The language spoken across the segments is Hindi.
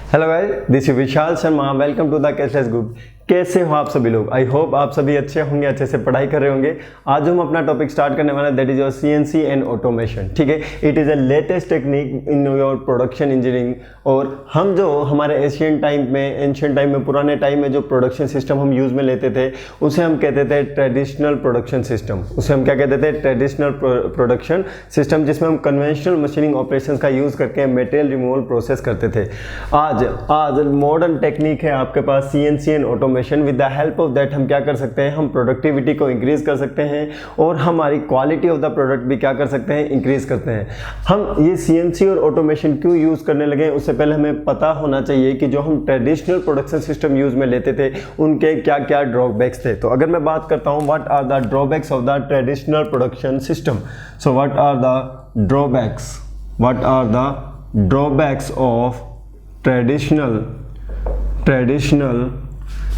Hello guys, this is Vishal Sharma. Welcome to the cashless group. कैसे हो आप सभी लोग? आई होप आप सभी अच्छे होंगे, अच्छे से पढ़ाई कर रहे होंगे। आज हम अपना टॉपिक स्टार्ट करने वाले हैं, that is your CNC and automation. ठीक है, it is a latest technique in your production engineering. और हम जो हमारे एशियन टाइम में पुराने टाइम में जो प्रोडक्शन सिस्टम हम यूज़ में लेते थे उसे हम कहते थे ट्रेडिशनल प्रोडक्शन सिस्टम। उसे हम क्या कहते थे? ट्रेडिशनल प्रोडक्शन सिस्टम, जिसमें हम कन्वेंशनल मशीनिंग ऑपरेशन का यूज़ करके मटेरियल रिमूवल प्रोसेस करते थे। आज मॉडर्न टेक्निक है आपके पास CNC and automation. With the help of that हम क्या कर सकते हैं? हम प्रोडक्टिविटी को इंक्रीज कर सकते हैं और हमारी क्वालिटी ऑफ द प्रोडक्ट भी क्या कर सकते हैं? इंक्रीज करते हैं। हम ये सीएनसी और ऑटोमेशन क्यों यूज करने लगे, उससे पहले हमें पता होना चाहिए कि जो हम ट्रेडिशनल प्रोडक्शन सिस्टम यूज में लेते थे उनके क्या क्या ड्रॉबैक्स थे। तो अगर मैं बात करता हूं what are the drawbacks of the traditional production system, so what are the drawbacks of traditional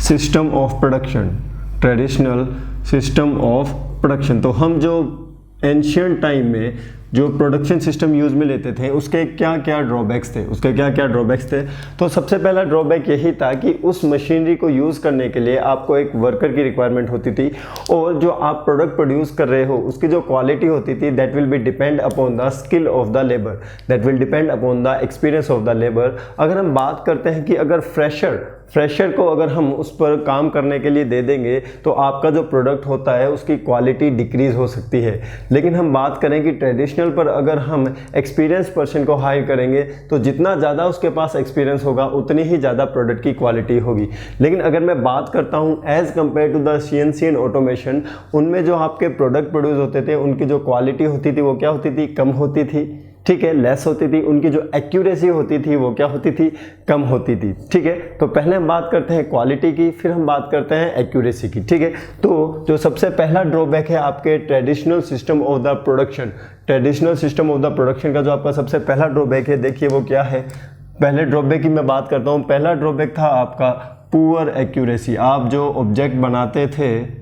system of production. तो हम जो एंशिएंट टाइम में जो प्रोडक्शन सिस्टम यूज में लेते थे उसके क्या क्या ड्रॉबैक्स थे? तो सबसे पहला ड्रॉबैक यही था कि उस मशीनरी को यूज करने के लिए आपको एक वर्कर की रिक्वायरमेंट होती थी, और जो आप प्रोडक्ट प्रोड्यूस कर रहे हो उसकी जो क्वालिटी होती थी that will B depend upon the skill of the labour, that will depend upon the experience of the labour. अगर हम बात करते हैं कि अगर फ्रेशर को अगर हम उस पर काम करने के लिए दे देंगे तो आपका जो प्रोडक्ट होता है उसकी क्वालिटी डिक्रीज हो सकती है। लेकिन हम बात करें कि ट्रेडिशनल पर अगर हम एक्सपीरियंस पर्सन को हायर करेंगे तो जितना ज़्यादा उसके पास एक्सपीरियंस होगा उतनी ही ज़्यादा प्रोडक्ट की क्वालिटी होगी। लेकिन अगर मैं बात करता हूँ as compare to the CNC and automation, उनमें जो आपके प्रोडक्ट प्रोड्यूस होते थे उनकी जो क्वालिटी होती थी वो क्या होती थी? कम होती थी। ठीक है, लेस होती थी। उनकी जो एक्यूरेसी होती थी वो क्या होती थी? कम होती थी। ठीक है, तो पहले हम बात करते हैं क्वालिटी की, फिर हम बात करते हैं एक्यूरेसी की। ठीक है, तो जो सबसे पहला ड्रॉबैक है आपके traditional system of the production का जो आपका सबसे पहला ड्रॉबैक है, देखिए वो क्या है। पहले ड्रॉबैक की मैं बात करता हूँ। पहला ड्रॉबैक था आपका पुअर एक्यूरेसी। आप जो ऑब्जेक्ट बनाते थे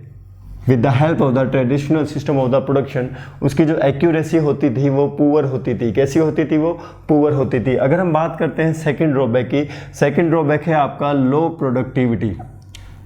with the help of the traditional system of the production, उसकी जो एक्यूरेसी होती थी वो पुअर होती थी। कैसी होती थी? वो पुअर होती थी। अगर हम बात करते हैं सेकंड ड्रॉबैक की, सेकंड ड्रॉबैक है आपका लो प्रोडक्टिविटी।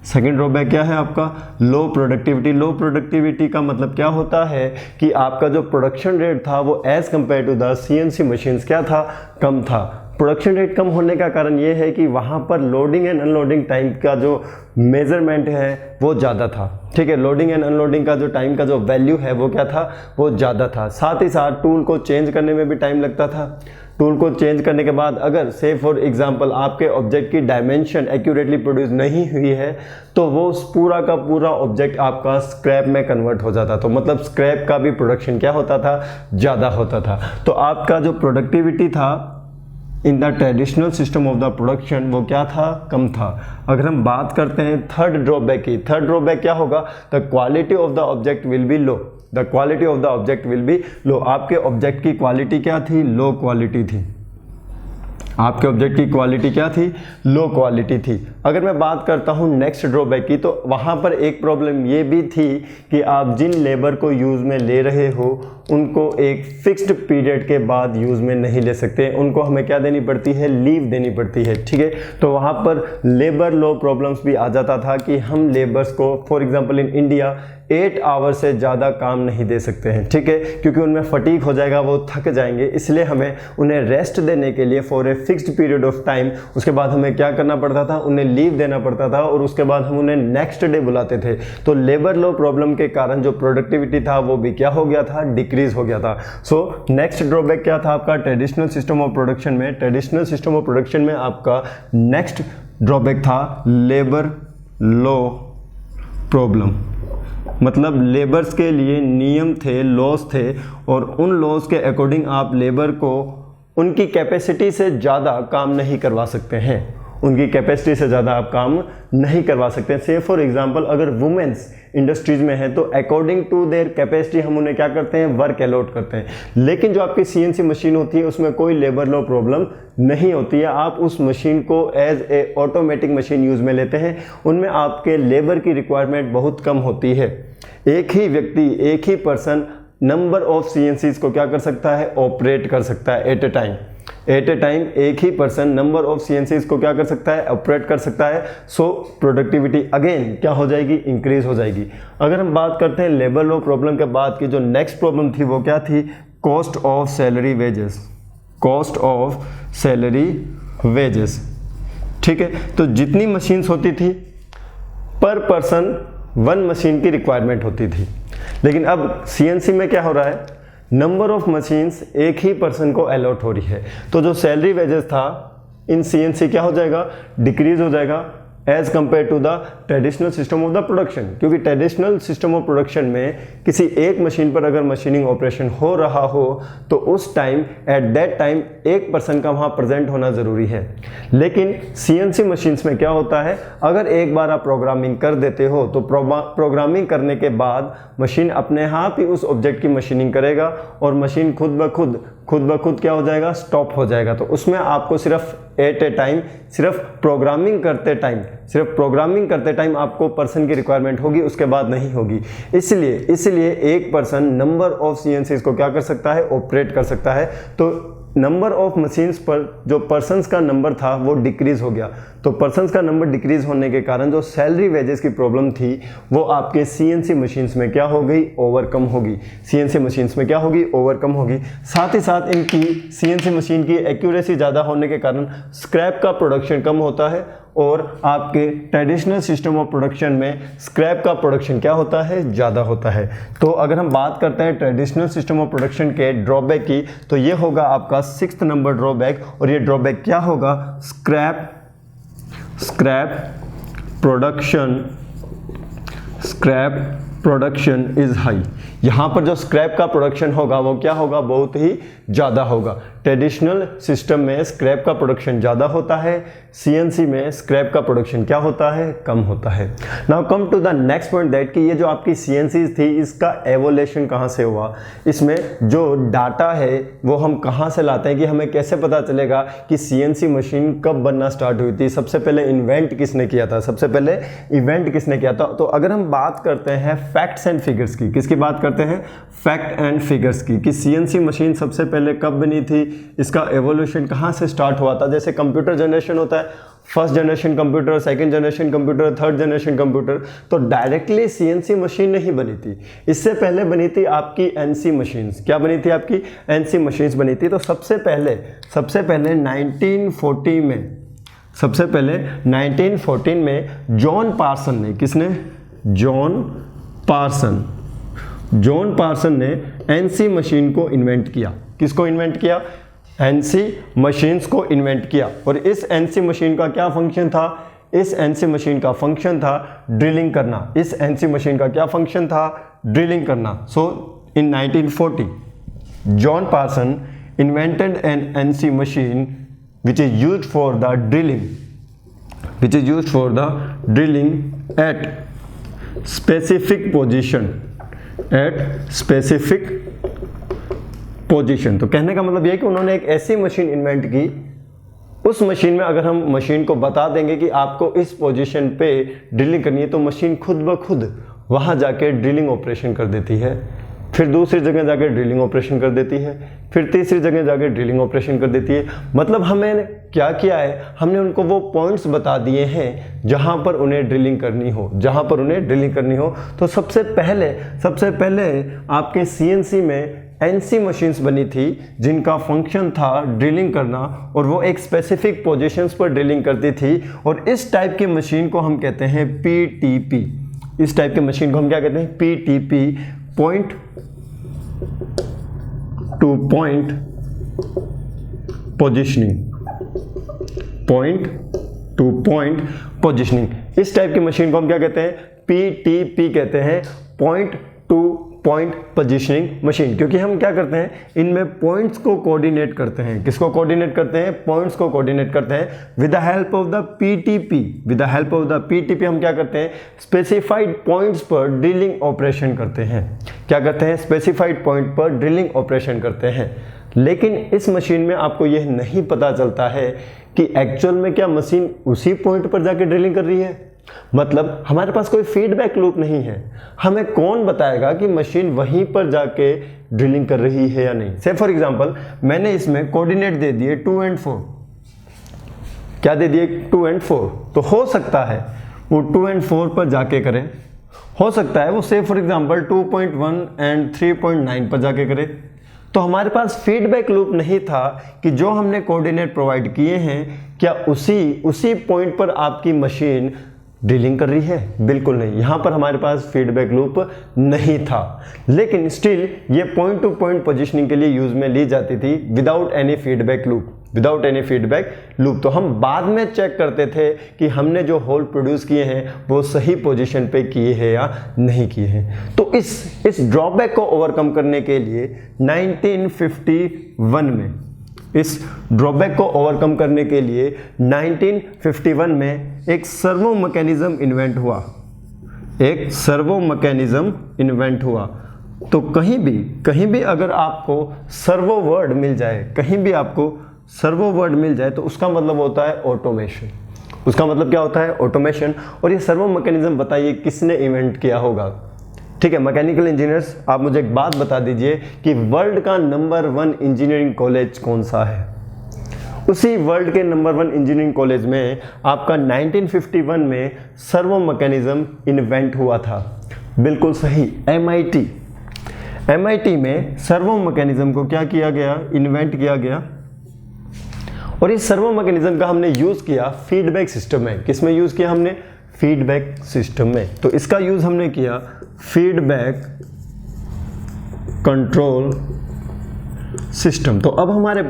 सेकंड ड्रॉबैक क्या है आपका? लो प्रोडक्टिविटी। लो प्रोडक्टिविटी का मतलब क्या होता है कि आपका जो प्रोडक्शन रेट था वो as compare to the CNC machines क्या था? कम था। प्रोडक्शन रेट कम होने का कारण ये है कि वहाँ पर लोडिंग एंड अनलोडिंग टाइम का जो मेजरमेंट है वो ज़्यादा था। ठीक है, लोडिंग एंड अनलोडिंग का जो टाइम का जो वैल्यू है वो क्या था? वो ज़्यादा था। साथ ही साथ टूल को चेंज करने में भी टाइम लगता था। टूल को चेंज करने के बाद अगर से फॉर एग्जांपल आपके ऑब्जेक्ट की डायमेंशन एक्यूरेटली प्रोड्यूस नहीं हुई है तो वो पूरा का पूरा ऑब्जेक्ट आपका स्क्रैप में कन्वर्ट हो जाता। तो मतलब स्क्रैप का भी प्रोडक्शन क्या होता था? ज़्यादा होता था। तो आपका जो प्रोडक्टिविटी था in the traditional system of the production वो क्या था? कम था। अगर हम बात करते हैं थर्ड ड्रॉबैक की, थर्ड ड्रॉबैक क्या होगा? The quality of the object will be low. The quality of the object will be low. आपके ऑब्जेक्ट की क्वालिटी क्या थी? लो क्वालिटी थी। आपके ऑब्जेक्ट की क्वालिटी क्या थी? लो क्वालिटी थी। अगर मैं बात करता हूँ नेक्स्ट ड्रॉबैक की, तो वहाँ पर एक प्रॉब्लम ये भी थी कि आप जिन लेबर को यूज़ में ले रहे हो उनको एक फिक्स्ड पीरियड के बाद यूज़ में नहीं ले सकते। उनको हमें क्या देनी पड़ती है? लीव देनी पड़ती है। ठीक है, तो वहाँ पर लेबर लो प्रॉब्लम्स भी आ जाता था कि हम लेबर्स को for example in India 8 hour से ज़्यादा काम नहीं दे सकते हैं। ठीक है, क्योंकि उनमें फटीग हो जाएगा, वो थक जाएंगे। इसलिए हमें उन्हें रेस्ट देने के लिए for a fixed period of time उसके बाद हमें क्या करना पड़ता था? उन्हें लीव देना पड़ता था, और उसके बाद हम उन्हें नेक्स्ट डे बुलाते थे। तो लेबर लो प्रॉब्लम के कारण जो प्रोडक्टिविटी था वो भी क्या हो गया था? डिक्रीज हो गया था। सो नेक्स्ट ड्रॉबैक क्या था आपका ट्रेडिशनल सिस्टम ऑफ प्रोडक्शन में? ट्रेडिशनल सिस्टम ऑफ प्रोडक्शन में आपका नेक्स्ट ड्रॉबैक था लेबर लो प्रॉब्लम। मतलब लेबर्स के लिए नियम थे, लॉस थे, और उन लॉस के अकॉर्डिंग आप लेबर को उनकी कैपेसिटी से ज़्यादा काम नहीं करवा सकते हैं। उनकी कैपेसिटी से ज़्यादा आप काम नहीं करवा सकते हैं। से फॉर एग्जांपल अगर वुमेन्स इंडस्ट्रीज में है तो अकॉर्डिंग टू देयर कैपेसिटी हम उन्हें क्या करते हैं? वर्क अलॉट करते हैं। लेकिन जो आपकी सीएनसी मशीन होती है उसमें कोई लेबर लो प्रॉब्लम नहीं होती है। आप उस मशीन को as a automatic machine use में लेते हैं, उनमें आपके लेबर की रिक्वायरमेंट बहुत कम होती है। एक ही व्यक्ति, एक ही पर्सन नंबर ऑफ सीएनसीज को क्या कर सकता है? ऑपरेट कर सकता है at a time. At a time एक ही पर्सन नंबर ऑफ CNCs को क्या कर सकता है, ऑपरेट कर सकता है। सो प्रोडक्टिविटी अगेन क्या हो जाएगी, इंक्रीज हो जाएगी। अगर हम बात करते हैं लेबर लॉ प्रॉब्लम के बाद की जो नेक्स्ट प्रॉब्लम थी वो क्या थी, cost of salary wages, cost of salary wages. ठीक है, तो जितनी मशीन्स होती थी पर पर्सन 1 मशीन की रिक्वायरमेंट होती थी, लेकिन अब CNC में क्या हो रहा है, नंबर ऑफ मशीन्स एक ही पर्सन को अलॉट हो रही है। तो जो सैलरी वेजेस था इन CNC क्या हो जाएगा, डिक्रीज हो जाएगा as compare to the traditional system of the production. क्योंकि ट्रेडिशनल सिस्टम ऑफ प्रोडक्शन में किसी एक मशीन पर अगर मशीनिंग ऑपरेशन हो रहा हो तो उस टाइम एट दैट टाइम एक पर्सन का वहाँ प्रेजेंट होना ज़रूरी है। लेकिन CNC मशीन्स में क्या होता है, अगर एक बार आप प्रोग्रामिंग कर देते हो तो प्रोग्रामिंग करने के बाद मशीन अपने आप ही उस ऑब्जेक्ट की मशीनिंग करेगा और मशीन खुद ब खुद क्या हो जाएगा, स्टॉप हो जाएगा। तो उसमें आपको सिर्फ एट ए टाइम सिर्फ प्रोग्रामिंग करते टाइम आपको पर्सन की रिक्वायरमेंट होगी, उसके बाद नहीं होगी। इसलिए एक पर्सन नंबर ऑफ CNCs को क्या कर सकता है, ऑपरेट कर सकता है। तो नंबर ऑफ मशीन्स पर जो पर्सन्स का नंबर था वो डिक्रीज हो गया। तो पर्सन्स का नंबर डिक्रीज होने के कारण जो सैलरी वेजेस की प्रॉब्लम थी वो आपके CNC मशीन्स में क्या हो गई, ओवरकम होगी। CNC मशीन्स में क्या होगी, ओवरकम होगी। साथ ही साथ इनकी CNC मशीन की एक्यूरेसी ज़्यादा होने के कारण स्क्रैप का प्रोडक्शन कम होता है और आपके ट्रेडिशनल सिस्टम ऑफ प्रोडक्शन में स्क्रैप का प्रोडक्शन क्या होता है, ज़्यादा होता है। तो अगर हम बात करते हैं ट्रेडिशनल सिस्टम ऑफ प्रोडक्शन के ड्रॉबैक की तो ये होगा आपका 6th नंबर ड्रॉबैक। और ये ड्रॉबैक क्या होगा, स्क्रैप प्रोडक्शन इज हाई। यहाँ पर जो स्क्रैप का प्रोडक्शन होगा वो क्या होगा, बहुत ही ज़्यादा होगा। ट्रेडिशनल सिस्टम में स्क्रैप का प्रोडक्शन ज़्यादा होता है, CNC में स्क्रैप का प्रोडक्शन क्या होता है, कम होता है। Now come to the next point that कि ये जो आपकी CNCs थी इसका एवोल्यूशन कहाँ से हुआ, इसमें जो डाटा है वो हम कहाँ से लाते हैं, कि हमें कैसे पता चलेगा कि CNC मशीन कब बनना स्टार्ट हुई थी, सबसे पहले इन्वेंट किसने किया था, सबसे पहले इवेंट किसने किया था। तो अगर हम बात करते हैं फैक्ट्स एंड फिगर्स की, किसकी बात करते हैं, फैक्ट एंड फिगर्स की, कि CNC मशीन सबसे पहले कब बनी थी, इसका एवोल्यूशन कहाँ से स्टार्ट हुआ था। जैसे कंप्यूटर जनरेशन होता है, first generation computer, second generation computer, third generation computer, तो डायरेक्टली CNC मशीन नहीं बनी थी, इससे पहले बनी थी आपकी NC मशीन्स। क्या बनी थी, आपकी NC मशीन्स बनी थी। तो सबसे पहले 1914 में जॉन पार्सन ने, किसने, जॉन पार्सन ने NC मशीन को इन्वेंट किया। किसको इन्वेंट किया, NC मशीन्स को इन्वेंट किया। और इस NC मशीन का क्या फंक्शन था, इस NC मशीन का फंक्शन था ड्रिलिंग करना। इस NC मशीन का क्या फंक्शन था, ड्रिलिंग करना। So in 1940 John Parson invented an NC machine which is used for the drilling at specific position, तो कहने का मतलब यह है कि उन्होंने एक ऐसी मशीन इन्वेंट की, उस मशीन में अगर हम मशीन को बता देंगे कि आपको इस पोजीशन पे ड्रिलिंग करनी है तो मशीन खुद ब खुद वहां जाके ड्रिलिंग ऑपरेशन कर देती है, फिर दूसरी जगह जाकर ड्रिलिंग ऑपरेशन कर देती है, फिर तीसरी जगह जाकर ड्रिलिंग ऑपरेशन कर देती है। मतलब हमें क्या किया है, हमने उनको वो पॉइंट्स बता दिए हैं जहां पर उन्हें ड्रिलिंग करनी हो, तो सबसे पहले आपके CNC में NC मशीन्स बनी थी जिनका फंक्शन था ड्रिलिंग करना, और वो एक स्पेसिफिक पोजीशंस पर ड्रिलिंग करती थी। और इस टाइप की मशीन को हम कहते हैं PTP। इस टाइप की मशीन को हम क्या कहते हैं, PTP, point two point positioning. इस टाइप की मशीन को हम क्या कहते हैं, PTP कहते हैं, point two point positioning machine. क्योंकि हम क्या करते हैं, इनमें पॉइंट्स को कोऑर्डिनेट करते हैं। किसको कोऑर्डिनेट करते हैं, पॉइंट्स को कोऑर्डिनेट करते हैं with the help of the PTP। हम क्या करते हैं, स्पेसिफाइड पॉइंट्स पर ड्रिलिंग ऑपरेशन करते हैं। क्या करते हैं, स्पेसिफाइड पॉइंट पर ड्रिलिंग ऑपरेशन करते हैं। लेकिन इस मशीन में आपको यह नहीं पता चलता है कि एक्चुअल में क्या मशीन उसी पॉइंट पर जाके ड्रिलिंग कर रही है मतलब हमारे पास कोई फीडबैक लूप नहीं है। हमें कौन बताएगा कि मशीन वहीं पर जाके ड्रिलिंग कर रही है या नहीं। से फॉर एग्जांपल मैंने इसमें कोऑर्डिनेट दे दिए 2 और 4, क्या दे दिए 2 और 4, तो हो सकता है वो 2 और 4 पर जाके करें, हो सकता है वो से फॉर एग्जांपल 2.1 और 3.9 पर जाके करे। तो हमारे पास फीडबैक लूप नहीं था कि जो हमने कोऑर्डिनेट प्रोवाइड किए हैं क्या उसी पॉइंट पर आपकी मशीन ड्रिलिंग कर रही है, बिल्कुल नहीं। यहाँ पर हमारे पास फीडबैक लूप नहीं था, लेकिन स्टिल ये पॉइंट टू पॉइंट पोजीशनिंग के लिए यूज में ली जाती थी विदाउट एनी फीडबैक लूप। तो हम बाद में चेक करते थे कि हमने जो होल प्रोड्यूस किए हैं वो सही पोजीशन पे किए हैं या नहीं किए हैं। तो इस ड्रॉबैक को ओवरकम करने के लिए 1951 में, इस ड्रॉबैक को ओवरकम करने के लिए 1951 में एक सर्वो मैकेनिज्म इन्वेंट हुआ। तो कहीं भी अगर आपको सर्वो वर्ड मिल जाए, तो उसका मतलब होता है ऑटोमेशन। उसका मतलब क्या होता है? ऑटोमेशन। और ये सर्वो मैकेनिज्म बताइए किसने इन्वेंट किया होगा? ठीक है, मैकेनिकल इंजीनियर्स, आप मुझे एक बात बता दीजिए कि वर्ल्ड का नंबर 1 इंजीनियरिंग कॉलेज कौन सा है? उसी वर्ल्ड के नंबर 1 इंजीनियरिंग कॉलेज में आपका 1951 में सर्वो मैकेनिज्म इन्वेंट हुआ था। बिल्कुल सही, MIT में सर्वो मैकेनिज्म को क्या किया गया? इन्वेंट किया गया। और इस सर्वो मैकेनिज्म का हमने यूज किया फीडबैक सिस्टम में। किस में यूज किया हमने? फीडबैक सिस्टम में। तो इसका यूज हमने किया फीडबैक कंट्रोल सिस्टम। तो अब हमारे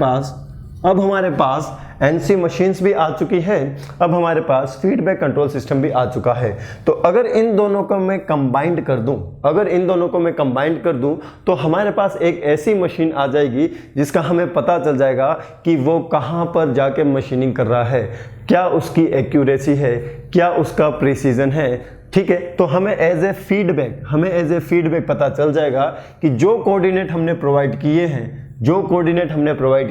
पास एनसी मशीन्स भी आ चुकी है, अब हमारे पास फीडबैक कंट्रोल सिस्टम भी आ चुका है। तो अगर इन दोनों को मैं कंबाइंड कर दूं, तो हमारे पास एक ऐसी मशीन आ जाएगी जिसका हमें पता चल जाएगा कि वो कहां पर जाके मशीनिंग कर रहा है, क्या उसकी एक्यूरेसी है, क्या उसका प्रिसीजन है। ठीक है, तो हमें एज ए फीडबैक पता चल जाएगा कि जो कोऑर्डिनेट हमने प्रोवाइड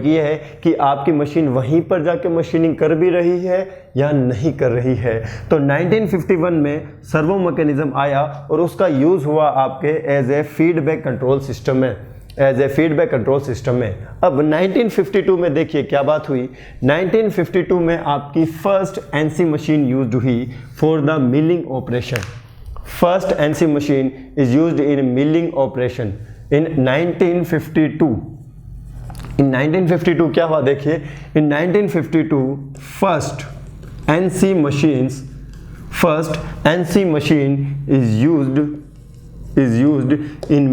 किए हैं कि आपकी मशीन वहीं पर जाके मशीनिंग कर भी रही है या नहीं कर रही है। तो 1951 में सर्वो मैकेनिज्म आया और उसका यूज हुआ आपके as a feedback control system में। अब 1952 में देखिए क्या बात हुई। 1952 में आपकी फर्स्ट एनसी मशीन यूज्ड हुई for the milling operation. First NC machine is used in milling operation in 1952। इन 1952 क्या हुआ देखिए, इन 1952 first NC machine is used in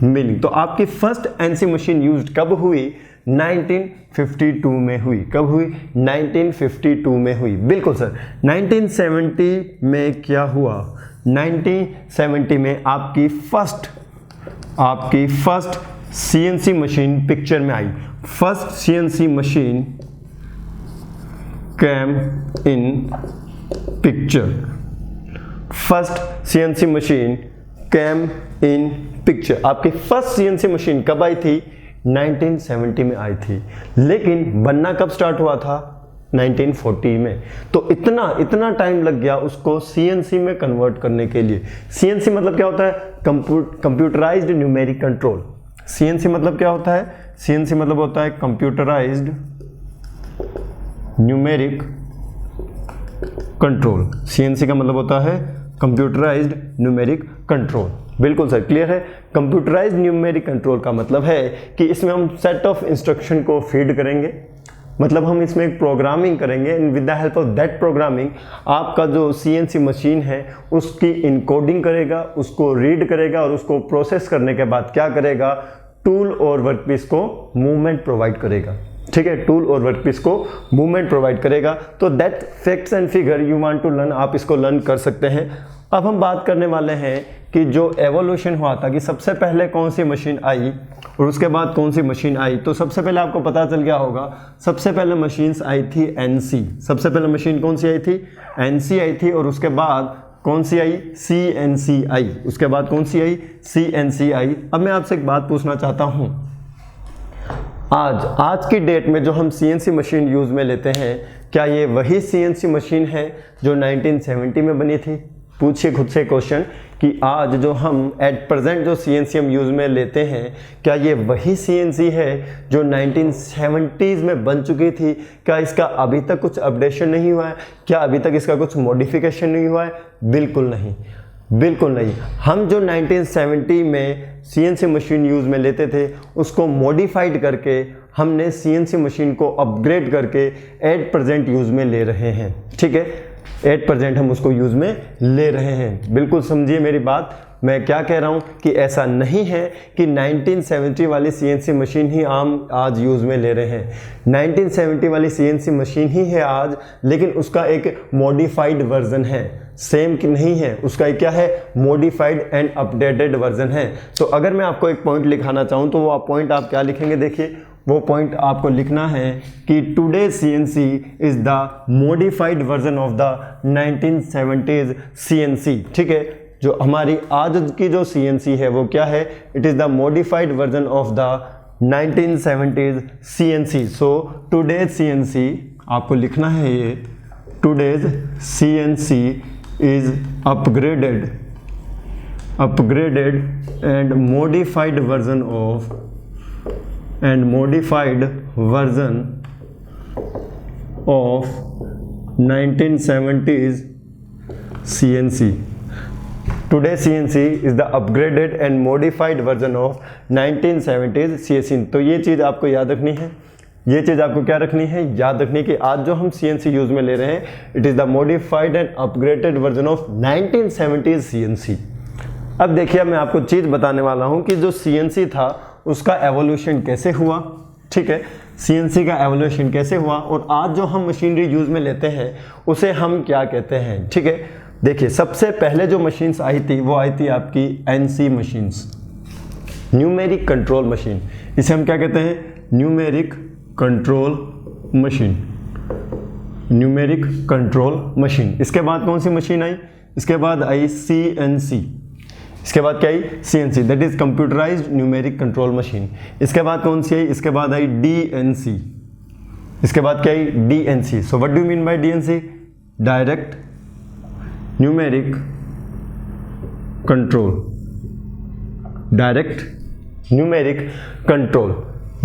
milling. तो आपकी फर्स्ट एनसी मशीन यूज्ड कब हुई? 1952 में हुई। कब हुई? 1952 में हुई। बिल्कुल सर। 1970 में क्या हुआ? 1970 में आपकी फर्स्ट सीएनसी मशीन पिक्चर में आई। First CNC machine came in picture. आपकी फर्स्ट सीएनसी मशीन कब आई थी? 1970 में आई थी, लेकिन बनना कब स्टार्ट हुआ था? 1940 में। तो इतना टाइम लग गया उसको सीएनसी में कन्वर्ट करने के लिए। सीएनसी मतलब क्या होता है? Computerised numeric control. सीएनसी मतलब क्या होता है? सीएनसी मतलब होता है कंप्यूटराइज्ड न्यूमेरिक कंट्रोल। सीएनसी का मतलब होता है कंप्यूटराइज्ड न्यूमेरिक कंट्रोल। बिल्कुल सर, क्लियर है। कंप्यूटराइज्ड न्यूमेरिक कंट्रोल का मतलब है कि इसमें हम सेट ऑफ इंस्ट्रक्शन को फीड करेंगे, मतलब हम इसमें एक प्रोग्रामिंग करेंगे and with the help of that programming आपका जो सीएनसी मशीन है उसकी इनकोडिंग करेगा, उसको रीड करेगा और उसको प्रोसेस करने के बाद क्या करेगा? टूल और वर्कपीस को मूवमेंट प्रोवाइड करेगा। ठीक है, टूल और वर्कपीस को मूवमेंट प्रोवाइड करेगा। तो that facts and figure you want to learn, आप इसको लर्न कर सकते हैं। अब हम बात करने वाले हैं कि जो एवोल्यूशन हुआ था कि सबसे पहले कौन सी मशीन आई और उसके बाद कौन सी मशीन आई। तो सबसे पहले आपको पता चल गया होगा, सबसे पहले मशीन्स आई थी एनसी। सबसे पहले मशीन कौन सी आई थी? एनसी आई थी। और उसके बाद कौन सी आई? सीएनसी आई। उसके बाद कौन सी आई? सीएनसी आई। अब मैं आपसे एक बात पूछना चाहता हूं, आज की डेट में जो हम CNC मशीन यूज़ में लेते हैं, क्या ये वही CNC मशीन है जो 1970 में बनी थी? पूछिए खुद से क्वेश्चन कि आज जो हम एट प्रेजेंट जो CNC हम यूज़ में लेते हैं, क्या ये वही CNC है जो 1970s में बन चुकी थी? क्या इसका अभी तक कुछ अपडेशन नहीं हुआ है? क्या अभी तक इसका कुछ मॉडिफिकेशन नहीं हुआ है? बिल्कुल नहीं, बिल्कुल नहीं। हम जो 1970 में CNC मशीन यूज़ में लेते थे, उसको मॉडिफाइड करके हमने CNC मशीन को अपग्रेड करके एट प्रेजेंट यूज़ में ले रहे हैं। ठीक है, एट प्रेजेंट हम उसको यूज़ में ले रहे हैं। बिल्कुल समझिए मेरी बात, मैं क्या कह रहा हूँ कि ऐसा नहीं है कि 1970 वाली CNC मशीन ही हम आज यूज़ में ले रहे हैं। 1970 वाली CNC मशीन ही है आज, लेकिन उसका एक मॉडिफाइड वर्जन है, सेम कि नहीं है, उसका एक क्या है, मॉडिफाइड एंड अपडेटेड वर्जन है। तो अगर मैं आपको एक पॉइंट लिखाना चाहूँ तो वो पॉइंट आप क्या लिखेंगे? देखिए, वो पॉइंट आपको लिखना है कि today CNC is the modified version of the 1970s CNC। ठीक है, जो हमारी आज की जो CNC है वो क्या है? It is the modified version of the 1970s CNC। So today CNC आपको लिखना है ये, today's CNC is upgraded and modified version of modified version of 1970s CNC. Today CNC is the upgraded and modified version of 1970s CNC। तो ये चीज़ आपको याद रखनी है, ये चीज़ आपको क्या रखनी है? याद रखनी है कि आज जो हम CNC यूज़ में ले रहे हैं, it is the modified and upgraded version of 1970s CNC। अब देखिए, मैं आपको चीज़ बताने वाला हूँ कि जो CNC था उसका एवोल्यूशन कैसे हुआ। ठीक है, CNC का एवोल्यूशन कैसे हुआ और आज जो हम मशीनरी यूज़ में लेते हैं उसे हम क्या कहते हैं। ठीक है, देखिए, सबसे पहले जो मशीन्स आई थी वो आई थी आपकी NC machines, numeric control machine. इसे हम क्या कहते हैं? Numeric control machine, numeric control machine. इसके बाद कौन सी मशीन आई? इसके बाद आई CNC। इसके बाद क्या आई? CNC, that is computerised numeric control machine. इसके बाद कौन सी आई? इसके बाद आई DNC। इसके बाद क्या आई? DNC। So what do you mean by DNC? Direct numeric control, direct numeric control.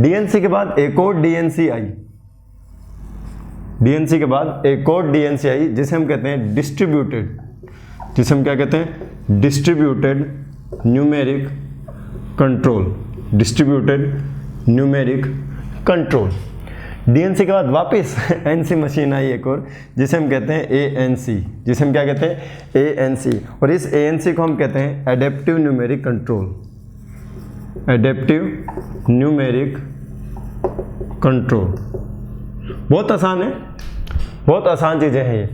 DNC के बाद एक और DNC आई, DNC के बाद एक और DNC आई जिसे हम कहते हैं डिस्ट्रीब्यूटेड, जिसे हम क्या कहते हैं? Distributed numeric control, distributed numeric control. DNC के बाद वापस NC मशीन आई एक और, जिसे हम कहते हैं ANC, जिसे हम क्या कहते हैं? ANC। और इस ANC को हम कहते हैं adaptive numeric control, adaptive numeric control. बहुत आसान है, बहुत आसान चीज़ें हैं ये।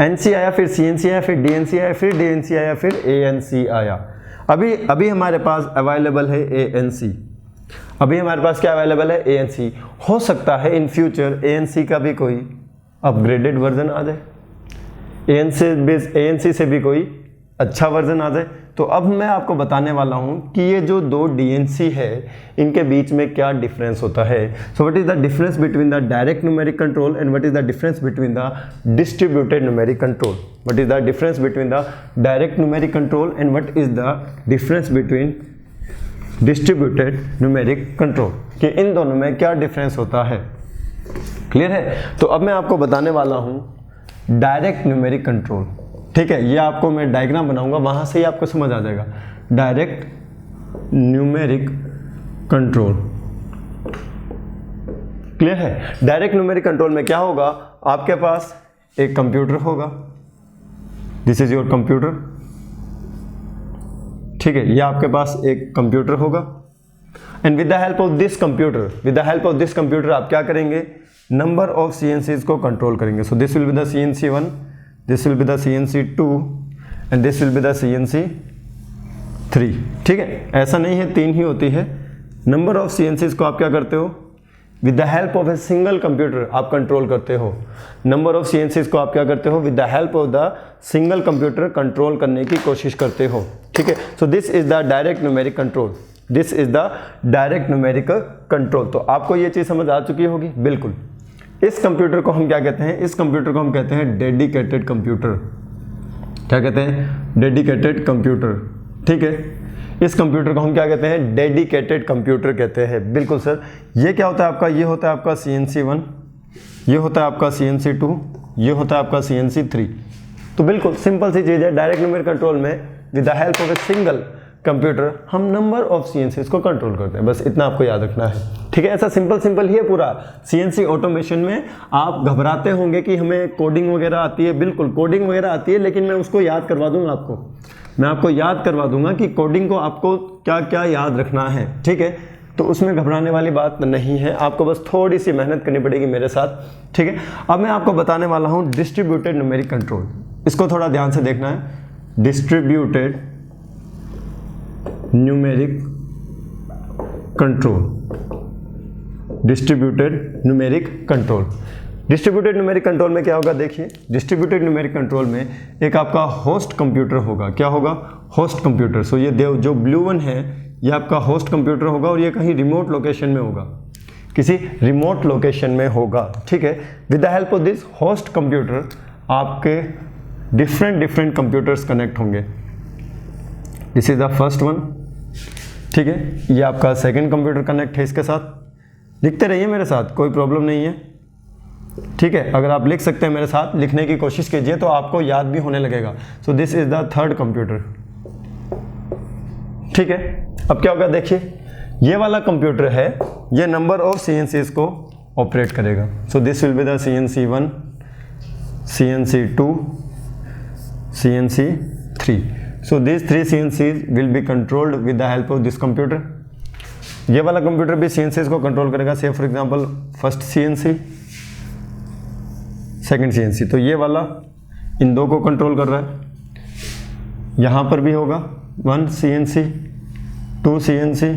NC आया, फिर CNC आया, फिर DNC आया, फिर DNC आया, फिर ANC आया। अभी हमारे पास अवेलेबल है ANC। अभी हमारे पास क्या अवेलेबल है? ANC। हो सकता है इन फ्यूचर ANC का भी कोई अपग्रेडेड वर्जन आ जाए, ANC से भी कोई अच्छा वर्जन आ जाए। तो अब मैं आपको बताने वाला हूं कि ये जो दो DNC है इनके बीच में क्या डिफरेंस होता है। सो what is the difference between the direct numeric control and what is the difference between the distributed numeric control. What is the difference between the direct numeric control and what is the difference between distributed numeric control, कि इन दोनों में क्या डिफरेंस होता है। क्लियर है? तो अब मैं आपको बताने वाला हूं डायरेक्ट न्यूमेरिक कंट्रोल। ठीक है, ये आपको मैं डायग्राम बनाऊंगा, वहां से ही आपको समझ आ जाएगा। डायरेक्ट न्यूमेरिक कंट्रोल, क्लियर है? डायरेक्ट न्यूमेरिक कंट्रोल में क्या होगा? आपके पास एक कंप्यूटर होगा, दिस इज योर कंप्यूटर। ठीक है, ये आपके पास एक कंप्यूटर होगा and with the help of this computer आप क्या करेंगे? नंबर ऑफ CNCs को कंट्रोल करेंगे। सो this will be the CNC1, this will be the CNC2 and this will be the CNC3। ठीक है, ऐसा नहीं है 3 ही होती है। नंबर ऑफ CNCs को आप क्या करते हो? With the help of a single computer आप कंट्रोल करते हो। नंबर ऑफ CNCs को आप क्या करते हो? With the help of the single computer control करने की कोशिश करते हो। ठीक है, so this is the direct numeric control. This is the direct numerical control. तो आपको ये चीज़ समझ आ चुकी होगी बिल्कुल। इस कंप्यूटर को हम क्या कहते हैं, इस कंप्यूटर को हम कहते हैं डेडिकेटेड कंप्यूटर। क्या कहते हैं, डेडिकेटेड कंप्यूटर। ठीक है, इस कंप्यूटर को हम क्या कहते हैं, डेडिकेटेड कंप्यूटर कहते हैं। बिल्कुल सर। ये क्या होता है आपका, ये होता है आपका CNC 1, ये होता है आपका CNC 2, ये होता है आपका CNC 3। तो बिल्कुल सिंपल सी चीज़ है, डायरेक्ट न्यूमेरिकल कंट्रोल में with the help of a single computer हम नंबर ऑफ CNCs को कंट्रोल करते हैं। बस इतना आपको याद रखना है। ठीक है, ऐसा सिंपल ही है पूरा। CNC ऑटोमेशन में आप घबराते होंगे कि हमें कोडिंग वगैरह आती है, बिल्कुल कोडिंग वगैरह आती है, लेकिन मैं उसको याद करवा दूंगा आपको। मैं आपको याद करवा दूंगा कि कोडिंग को आपको क्या क्या याद रखना है। ठीक है, तो उसमें घबराने वाली बात नहीं है, आपको बस थोड़ी सी मेहनत करनी पड़ेगी मेरे साथ। ठीक है, अब मैं आपको बताने वाला हूँ डिस्ट्रीब्यूटेड न्यूमेरिक कंट्रोल। इसको थोड़ा ध्यान से देखना है। Distributed numeric control, distributed numeric control. Distributed numeric control में क्या होगा, देखिए डिस्ट्रीब्यूटेड न्यूमेरिक कंट्रोल में एक आपका होस्ट कंप्यूटर होगा। क्या होगा, होस्ट कंप्यूटर। सो ये जो ब्लू वन है ये आपका होस्ट कंप्यूटर होगा और ये कहीं रिमोट लोकेशन में होगा, किसी रिमोट लोकेशन में होगा। ठीक है, with the help of this host computer आपके डिफरेंट कंप्यूटर्स कनेक्ट होंगे। This is the first one. ठीक है, ये आपका सेकंड कंप्यूटर कनेक्ट है इसके साथ। लिखते रहिए मेरे साथ, कोई प्रॉब्लम नहीं है। ठीक है, अगर आप लिख सकते हैं मेरे साथ, लिखने की कोशिश कीजिए तो आपको याद भी होने लगेगा। सो this is the third computer. ठीक है, अब क्या होगा, देखिए ये वाला कंप्यूटर है, ये नंबर ऑफ CNCs को ऑपरेट करेगा। सो this will be the CNC 1, CNC 2, CNC 3। So this 3 CNCs will be controlled with the help of this computer. ये वाला कंप्यूटर भी CNCs को कंट्रोल करेगा। से for example first CNC, second CNC, तो ये वाला इन दो को कंट्रोल कर रहा है। यहाँ पर भी होगा 1 CNC, 2 CNC,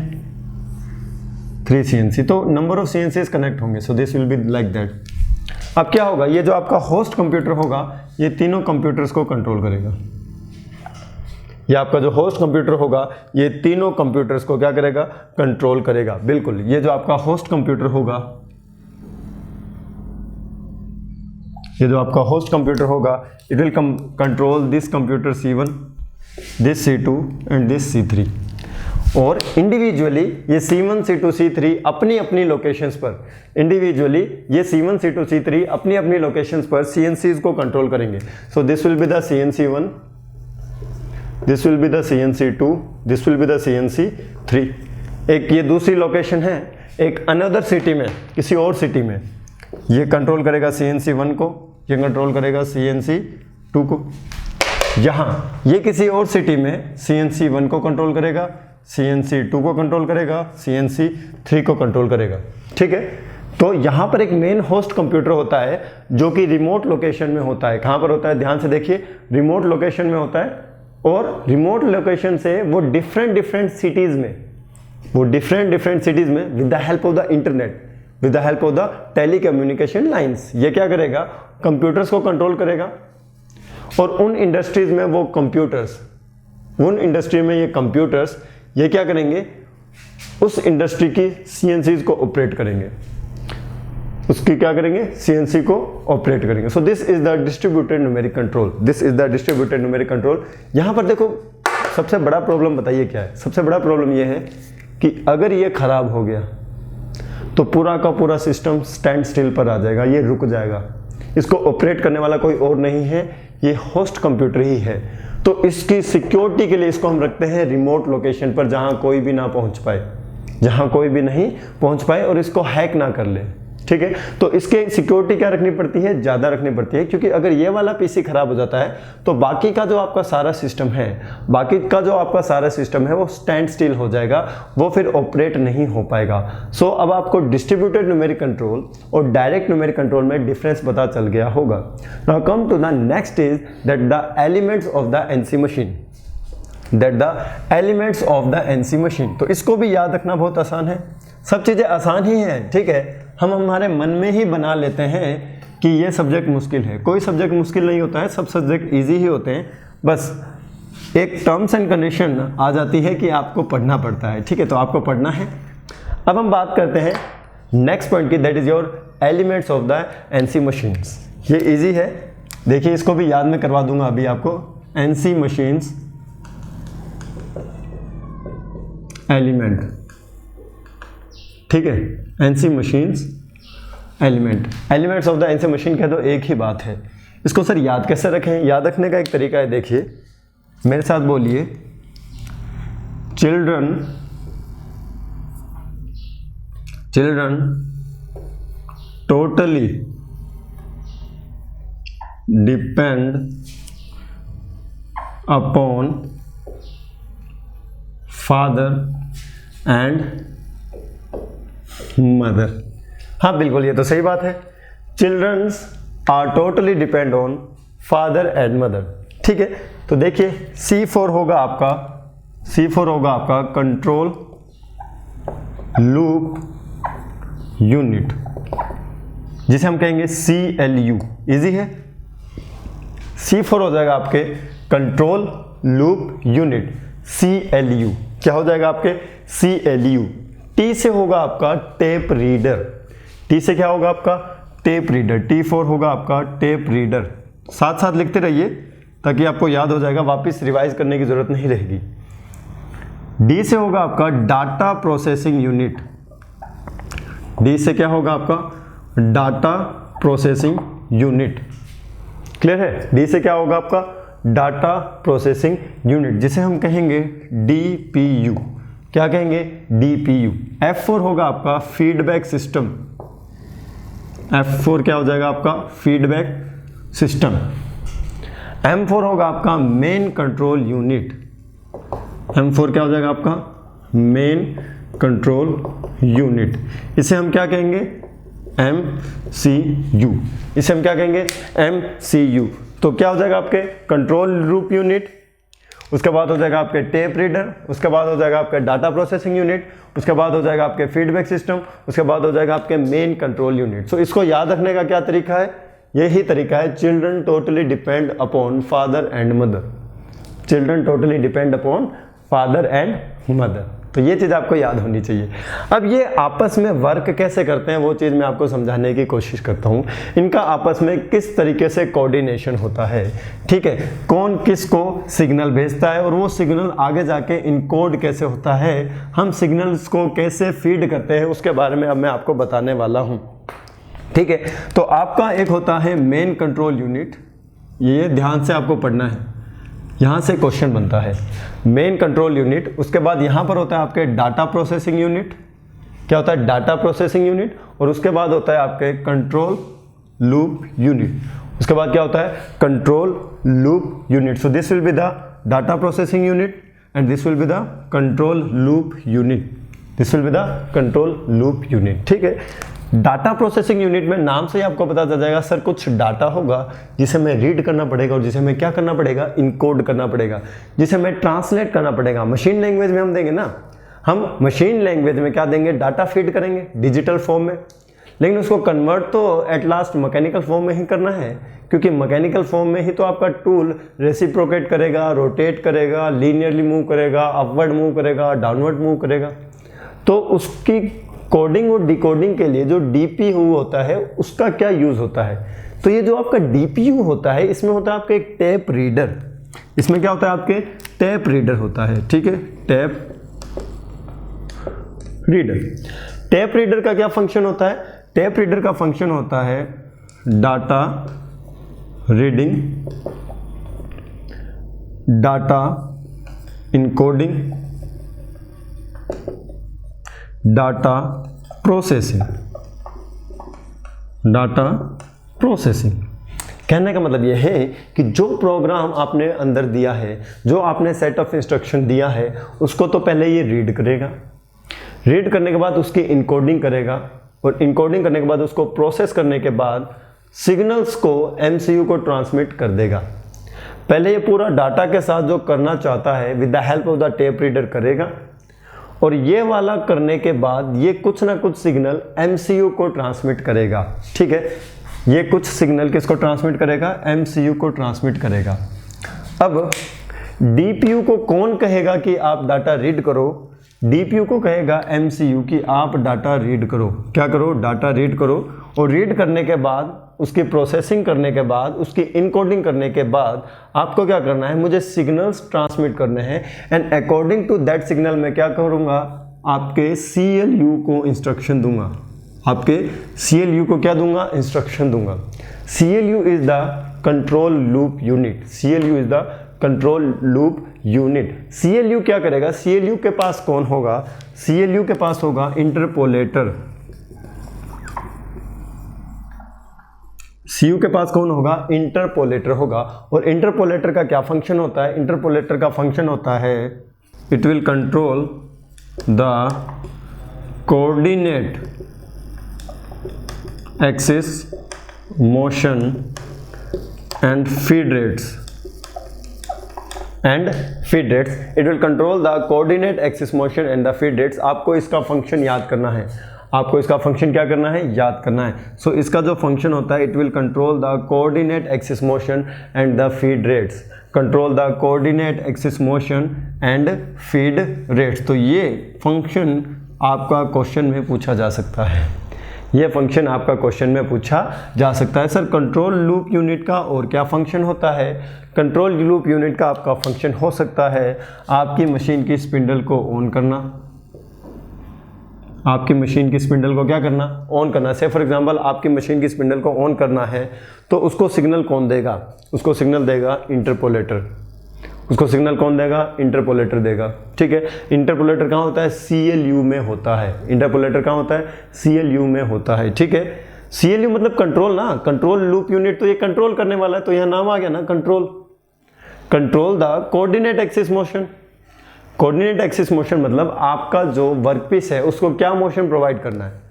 3 CNC, तो नंबर ऑफ CNCs कनेक्ट होंगे। सो this will be like that. अब क्या होगा, ये जो आपका होस्ट कंप्यूटर होगा ये तीनों कंप्यूटर्स को कंट्रोल करेगा। ये आपका जो होस्ट कंप्यूटर होगा ये तीनों कंप्यूटर्स को क्या करेगा, कंट्रोल करेगा। बिल्कुल, ये जो आपका होस्ट कंप्यूटर होगा, ये जो आपका होस्ट कंप्यूटर होगा, it will control this computer C1, this C2 and this C3। और इंडिविजुअली ये C1, C2, C3 अपनी अपनी लोकेशंस पर, इंडिविजुअली ये C1, C2, C3 अपनी अपनी लोकेशंस पर CNCs को कंट्रोल करेंगे। सो this will be the CNC 1, this will be the CNC 2, this will be the CNC 3। एक ये दूसरी लोकेशन है, एक अनदर सिटी में, किसी और सिटी में, ये कंट्रोल करेगा CNC 1 को, ये कंट्रोल करेगा CNC 2 को। यहाँ ये किसी और सिटी में CNC 1 को कंट्रोल करेगा, CNC 2 को कंट्रोल करेगा, CNC 3 को कंट्रोल करेगा। ठीक है, तो यहाँ पर एक मेन होस्ट कंप्यूटर होता है जो कि रिमोट लोकेशन में होता है। कहाँ पर होता है, ध्यान से देखिए, रिमोट लोकेशन में होता है। और रिमोट लोकेशन से वो डिफरेंट सिटीज़ में, वो डिफरेंट सिटीज़ में with the help of the internet, with the help of the telecommunication lines, ये क्या करेगा, कंप्यूटर्स को कंट्रोल करेगा। और उन इंडस्ट्रीज में वो कंप्यूटर्स, उन इंडस्ट्री में ये कंप्यूटर्स ये क्या करेंगे, उस इंडस्ट्री की CNCs को ऑपरेट करेंगे, उसकी क्या करेंगे, CNC को ऑपरेट करेंगे। सो this is the distributed numeric control, this is the distributed numeric control. यहाँ पर देखो सबसे बड़ा प्रॉब्लम बताइए क्या है, सबसे बड़ा प्रॉब्लम ये है कि अगर ये खराब हो गया तो पूरा का पूरा सिस्टम स्टैंड स्टिल पर आ जाएगा, ये रुक जाएगा। इसको ऑपरेट करने वाला कोई और नहीं है, ये होस्ट कंप्यूटर ही है। तो इसकी सिक्योरिटी के लिए इसको हम रखते हैं रिमोट लोकेशन पर, जहां कोई भी ना पहुंच पाए, जहां कोई भी नहीं पहुंच पाए और इसको हैक ना कर ले। ठीक है, तो इसके सिक्योरिटी क्या रखनी पड़ती है, ज़्यादा रखनी पड़ती है, क्योंकि अगर ये वाला पीसी खराब हो जाता है तो बाकी का जो आपका सारा सिस्टम है, बाकी का जो आपका सारा सिस्टम है वो स्टैंड स्टिल हो जाएगा, वो फिर ऑपरेट नहीं हो पाएगा। सो अब आपको डिस्ट्रीब्यूटेड न्यूमेरिक कंट्रोल और डायरेक्ट न्यूमेरिक कंट्रोल में डिफरेंस पता चल गया होगा। Now come to the next is that the elements of the NC machine, that the elements of the NC machine. तो इसको भी याद रखना बहुत आसान है, सब चीज़ें आसान ही हैं। ठीक है, हम हमारे मन में ही बना लेते हैं कि ये सब्जेक्ट मुश्किल है। कोई सब्जेक्ट मुश्किल नहीं होता है, सब सब्जेक्ट इजी ही होते हैं। बस एक टर्म्स एंड कंडीशन आ जाती है कि आपको पढ़ना पड़ता है, ठीक है, तो आपको पढ़ना है। अब हम बात करते हैं नेक्स्ट पॉइंट की, that is your elements of the NC machines. ये इजी है, देखिए इसको भी याद में करवा दूंगा अभी आपको। एनसी मशीन्स एलिमेंट, ठीक है, NC machines element, elements of the NC machine कह दो, एक ही बात है। इसको सर याद कैसे रखें? याद रखने का एक तरीका है, देखिए मेरे साथ बोलिए, children totally depend upon father and mother. हाँ बिल्कुल, ये तो सही बात है। Childrens are totally depend on father and mother, ठीक है। तो देखिए C4 होगा आपका, C4 होगा आपका कंट्रोल लूप यूनिट, जिसे हम कहेंगे CLU। इजी है, C4 हो जाएगा आपके कंट्रोल लूप यूनिट CLU। क्या हो जाएगा आपके? CLU। T से होगा आपका टेप रीडर, T से क्या होगा आपका? Tape reader. T4 होगा आपका टेप रीडर। साथ साथ लिखते रहिए ताकि आपको याद हो जाएगा, वापस रिवाइज करने की जरूरत नहीं रहेगी। D से होगा आपका डाटा प्रोसेसिंग यूनिट, D से क्या होगा आपका? Data processing unit. क्लियर है? D से क्या होगा आपका? डाटा प्रोसेसिंग यूनिट, जिसे हम कहेंगे DPU। क्या कहेंगे? DPU। F4 होगा आपका फीडबैक सिस्टम, F4 क्या हो जाएगा आपका? Feedback system. M4 होगा आपका मेन कंट्रोल यूनिट, M4 क्या हो जाएगा आपका? Main control unit. इसे हम क्या कहेंगे? MCU। इसे हम क्या कहेंगे? MCU। तो क्या हो जाएगा आपके? कंट्रोल लूप यूनिट, उसके बाद हो जाएगा आपके टेप रीडर, उसके बाद हो जाएगा आपके डाटा प्रोसेसिंग यूनिट, उसके बाद हो जाएगा आपके फीडबैक सिस्टम, उसके बाद हो जाएगा आपके मेन कंट्रोल यूनिट। सो इसको याद रखने का क्या तरीका है? यही तरीका है, children totally depend upon father and mother. Children totally depend upon father and mother. तो ये चीज़ आपको याद होनी चाहिए। अब ये आपस में वर्क कैसे करते हैं वो चीज़ मैं आपको समझाने की कोशिश करता हूँ। इनका आपस में किस तरीके से कोऑर्डिनेशन होता है, ठीक है, कौन किसको सिग्नल भेजता है और वो सिग्नल आगे जाके इनकोड कैसे होता है, हम सिग्नल्स को कैसे फीड करते हैं, उसके बारे में अब मैं आपको बताने वाला हूँ, ठीक है। तो आपका एक होता है मेन कंट्रोल यूनिट, ये ध्यान से आपको पढ़ना है, यहाँ से क्वेश्चन बनता है। मेन कंट्रोल यूनिट, उसके बाद यहाँ पर होता है आपके डाटा प्रोसेसिंग यूनिट। क्या होता है? Data processing unit. और उसके बाद होता है आपके कंट्रोल लूप यूनिट। उसके बाद क्या होता है? Control loop unit. So this will be the data processing unit and this will be the control loop unit. This will be the control loop unit, ठीक है। डाटा प्रोसेसिंग यूनिट में नाम से ही आपको पता चल जाएगा, सर कुछ डाटा होगा जिसे मैं रीड करना पड़ेगा और जिसे मैं क्या करना पड़ेगा? इनकोड करना पड़ेगा, जिसे मैं ट्रांसलेट करना पड़ेगा। मशीन लैंग्वेज में हम देंगे ना, हम मशीन लैंग्वेज में क्या देंगे? डाटा फीड करेंगे डिजिटल फॉर्म में, लेकिन उसको कन्वर्ट तो एट लास्ट मैकेनिकल फॉर्म में ही करना है, क्योंकि मैकेनिकल फॉर्म में ही तो आपका टूल रेसिप्रोकेट करेगा, रोटेट करेगा, लीनियरली मूव करेगा, अपवर्ड मूव करेगा, डाउनवर्ड मूव करेगा। तो उसकी कोडिंग और डिकोडिंग के लिए जो DPU होता है उसका क्या यूज होता है? तो ये जो आपका DPU होता है, इसमें होता है आपका एक टेप रीडर। इसमें क्या होता है? आपके टेप रीडर होता है, ठीक है, टेप रीडर। टेप रीडर का क्या फंक्शन होता है? टेप रीडर का फंक्शन होता है data reading, data encoding, data processing. Data processing कहने का मतलब यह है कि जो प्रोग्राम आपने अंदर दिया है, जो आपने सेट ऑफ इंस्ट्रक्शन दिया है, उसको तो पहले ये रीड करेगा, रीड करने के बाद उसकी इनकोडिंग करेगा और इनकोडिंग करने के बाद उसको प्रोसेस करने के बाद सिग्नल्स को MCU को ट्रांसमिट कर देगा। पहले ये पूरा डाटा के साथ जो करना चाहता है with the help of the tape reader करेगा, और ये वाला करने के बाद ये कुछ ना कुछ सिग्नल MCU को ट्रांसमिट करेगा, ठीक है। ये कुछ सिग्नल किसको ट्रांसमिट करेगा? MCU को ट्रांसमिट करेगा। अब डीपीयू को कौन कहेगा कि आप डाटा रीड करो? डीपीयू को कहेगा एमसीयू कि आप डाटा रीड करो। क्या करो? डाटा रीड करो। और रीड करने के बाद, उसकी प्रोसेसिंग करने के बाद, उसकी इनकोडिंग करने के बाद आपको क्या करना है? मुझे सिग्नल्स ट्रांसमिट करने हैं and according to that signal मैं क्या करूँगा? आपके CLU को इंस्ट्रक्शन दूंगा। आपके CLU को क्या दूंगा? इंस्ट्रक्शन दूंगा। CLU is the control loop unit. CLU is the control loop unit. CLU क्या करेगा? CLU के पास कौन होगा? CLU के पास होगा इंटरपोलेटर। CU के पास कौन होगा? इंटरपोलेटर होगा। और इंटरपोलेटर का क्या फंक्शन होता है? इंटरपोलेटर का फंक्शन होता है it will control the coordinate axis motion and feed rates it will control the coordinate axis motion and the feed rates. आपको इसका फंक्शन याद करना है। आपको इसका फंक्शन क्या करना है? याद करना है। सो इसका जो फंक्शन होता है it will control the coordinate axis motion and the feed rates. Control the coordinate axis motion and feed rates. तो ये फंक्शन आपका क्वेश्चन में पूछा जा सकता है। ये फंक्शन आपका क्वेश्चन में पूछा जा सकता है। सर कंट्रोल लूप यूनिट का और क्या फंक्शन होता है? कंट्रोल लूप यूनिट का आपका फंक्शन हो सकता है आपकी मशीन की स्पिंडल को ऑन करना। आपकी मशीन की स्पिंडल को क्या करना? ऑन करना। से फॉर एग्जांपल आपकी मशीन की स्पिंडल को ऑन करना है तो उसको सिग्नल कौन देगा? उसको सिग्नल देगा इंटरपोलेटर। उसको सिग्नल कौन देगा? इंटरपोलेटर देगा। ठीक है। इंटरपोलेटर कहाँ होता है? CLU में होता है। इंटरपोलेटर कहाँ होता है? CLU में होता है। ठीक है। CLU मतलब कंट्रोल ना, कंट्रोल लूप यूनिट। तो ये कंट्रोल करने वाला है, तो यहाँ नाम आ गया ना control. Control the coordinate axis motion. Coordinate axis motion मतलब आपका जो वर्कपीस है उसको क्या मोशन प्रोवाइड करना है?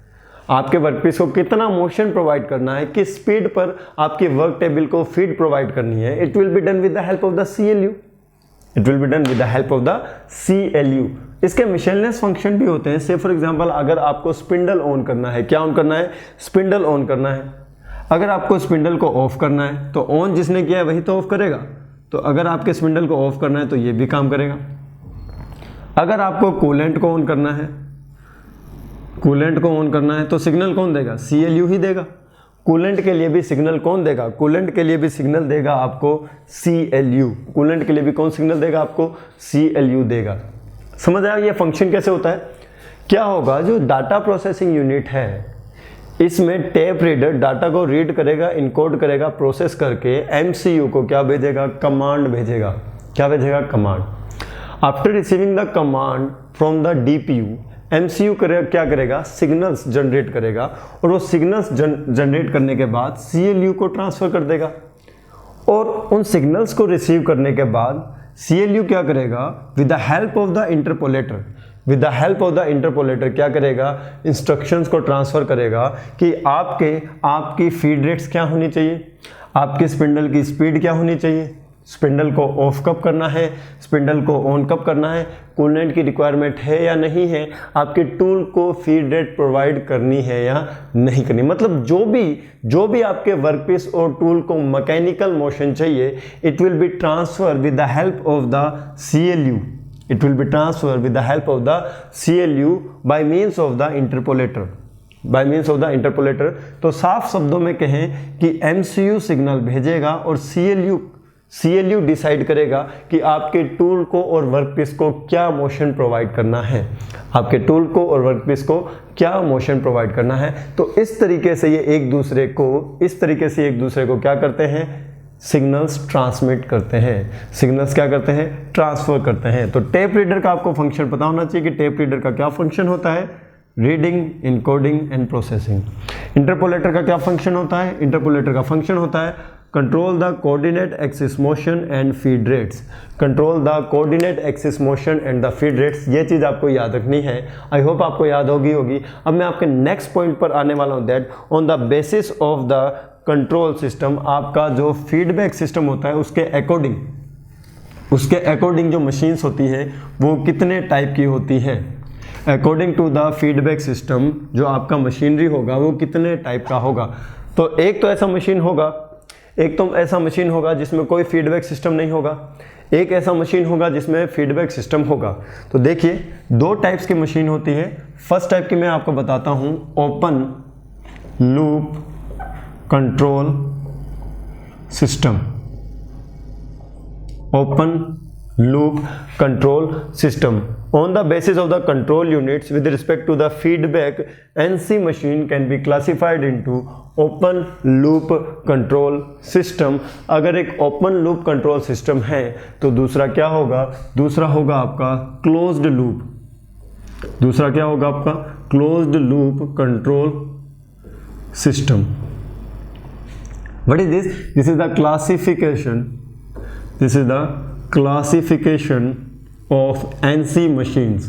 आपके वर्कपीस को कितना मोशन प्रोवाइड करना है, किस स्पीड पर आपके वर्क टेबल को फीड प्रोवाइड करनी है। It will be done with the help of the CLU। It will be done with the help of the CLU। इसके मिसलेनियस फंक्शन भी होते हैं। से फॉर एग्जांपल अगर आपको स्पिंडल ऑन करना है, क्या ऑन करना है? स्पिंडल ऑन करना है। अगर आपको स्पिंडल को ऑफ करना है तो ऑन जिसने किया है वही तो ऑफ करेगा। तो अगर आपके स्पिंडल को ऑफ करना है तो ये भी काम करेगा। अगर आपको कूलेंट को ऑन करना है, कूलेंट को ऑन करना है तो सिग्नल कौन देगा? CLU ही देगा। कूलेंट के लिए भी सिग्नल कौन देगा? कूलेंट के लिए भी सिग्नल देगा आपको CLU। कूलेंट के लिए भी कौन सिग्नल देगा? आपको CLU देगा। समझ आया ये फंक्शन कैसे होता है? क्या होगा? जो डाटा प्रोसेसिंग यूनिट है इसमें टेप रीडर डाटा को रीड करेगा, इनकोड करेगा, प्रोसेस करके MCU को क्या भेजेगा? कमांड भेजेगा। क्या भेजेगा? Command. After receiving the command from the DPU, MCU क्या करेगा? सिग्नल्स जनरेट करेगा और वो सिग्नल्स जनरेट करने के बाद CLU को ट्रांसफर कर देगा। और उन सिग्नल्स को रिसीव करने के बाद CLU क्या करेगा? With the help of the interpolator, with the help of the interpolator क्या करेगा? इंस्ट्रक्शंस को ट्रांसफर करेगा कि आपकी फीड रेट्स क्या होनी चाहिए, आपकी स्पिंडल की स्पीड क्या होनी चाहिए, स्पिंडल को ऑफ कब करना है, स्पिंडल को ऑन कब करना है, कूलेंट की रिक्वायरमेंट है या नहीं है, आपके टूल को फीड रेट प्रोवाइड करनी है या नहीं करनी। मतलब जो भी आपके वर्कपीस और टूल को मैकेनिकल मोशन चाहिए, it will B transfer with the help of the CLU। It will B transfer with the help of the CLU bye means of the interpolator, bye means of the interpolator. तो साफ शब्दों में कहें कि MCU सिग्नल भेजेगा और CLU डिसाइड करेगा कि आपके टूल को और वर्कपीस को क्या मोशन प्रोवाइड करना है, आपके टूल को और वर्कपीस को क्या मोशन प्रोवाइड करना है। तो इस तरीके से ये एक दूसरे को क्या करते हैं? सिग्नल्स ट्रांसमिट करते हैं। सिग्नल्स क्या करते हैं? ट्रांसफर करते हैं। तो टेप रीडर का आपको फंक्शन पता होना चाहिए कि टेप रीडर का क्या फंक्शन होता है? Reading, encoding and processing. Interpolator का क्या फंक्शन होता है? इंटरपोलेटर का फंक्शन होता है control the coordinate axis motion and feed rates. Control the coordinate axis motion and the feed rates. ये चीज़ आपको याद रखनी है। आई होप आपको याद होगी। अब मैं आपके नेक्स्ट पॉइंट पर आने वाला हूँ, that on the basis of the control system, आपका जो फीडबैक सिस्टम होता है उसके अकॉर्डिंग जो मशीन्स होती है वो कितने टाइप की होती है। According to the feedback system जो आपका मशीनरी होगा वो कितने टाइप का होगा। तो एक तो ऐसा मशीन होगा, एक तो ऐसा मशीन होगा जिसमें कोई फीडबैक सिस्टम नहीं होगा, एक ऐसा मशीन होगा जिसमें फीडबैक सिस्टम होगा। तो देखिए दो टाइप्स की मशीन होती है। फर्स्ट टाइप की मैं आपको बताता हूं, open loop control system. Open loop control system. On the basis of the control units with respect to the feedback, NC machine can be classified into open loop control system. अगर एक open loop control system है तो दूसरा क्या होगा, दूसरा होगा आपका closed loop। दूसरा क्या होगा आपका closed loop control system। What is this? This is the classification. This is the classification of NC machines.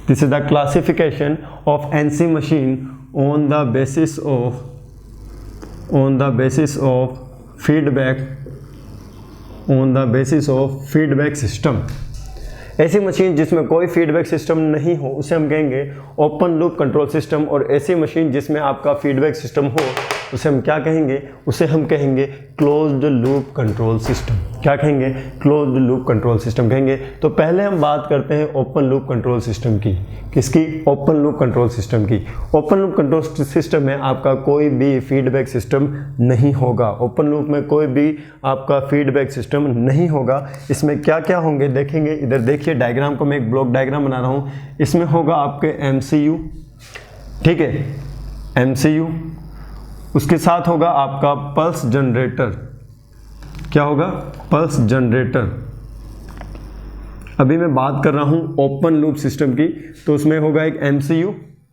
This is the classification of NC machine on the basis of feedback system. ऐसी मशीन जिसमें कोई फीडबैक सिस्टम नहीं हो उसे हम कहेंगे ओपन लूप कंट्रोल सिस्टम, और ऐसी मशीन जिसमें आपका फीडबैक सिस्टम हो उसे हम क्या कहेंगे, उसे हम कहेंगे क्लोज्ड लूप कंट्रोल सिस्टम। क्या कहेंगे, क्लोज्ड लूप कंट्रोल सिस्टम कहेंगे। तो पहले हम बात करते हैं ओपन लूप कंट्रोल सिस्टम की। किसकी, ओपन लूप कंट्रोल सिस्टम की। ओपन लूप कंट्रोल सिस्टम में आपका कोई भी फीडबैक सिस्टम नहीं होगा। ओपन लूप में कोई भी आपका फीडबैक सिस्टम नहीं होगा। इसमें क्या क्या होंगे देखेंगे, इधर देखिए डायग्राम को मैं एक ब्लॉक डायग्राम बना रहा हूँ। इसमें होगा आपके MCU, ठीक है, MCU, उसके साथ होगा आपका पल्स जनरेटर। क्या होगा, पल्स जनरेटर। अभी मैं बात कर रहा हूं ओपन लूप सिस्टम की, तो उसमें होगा एक MCU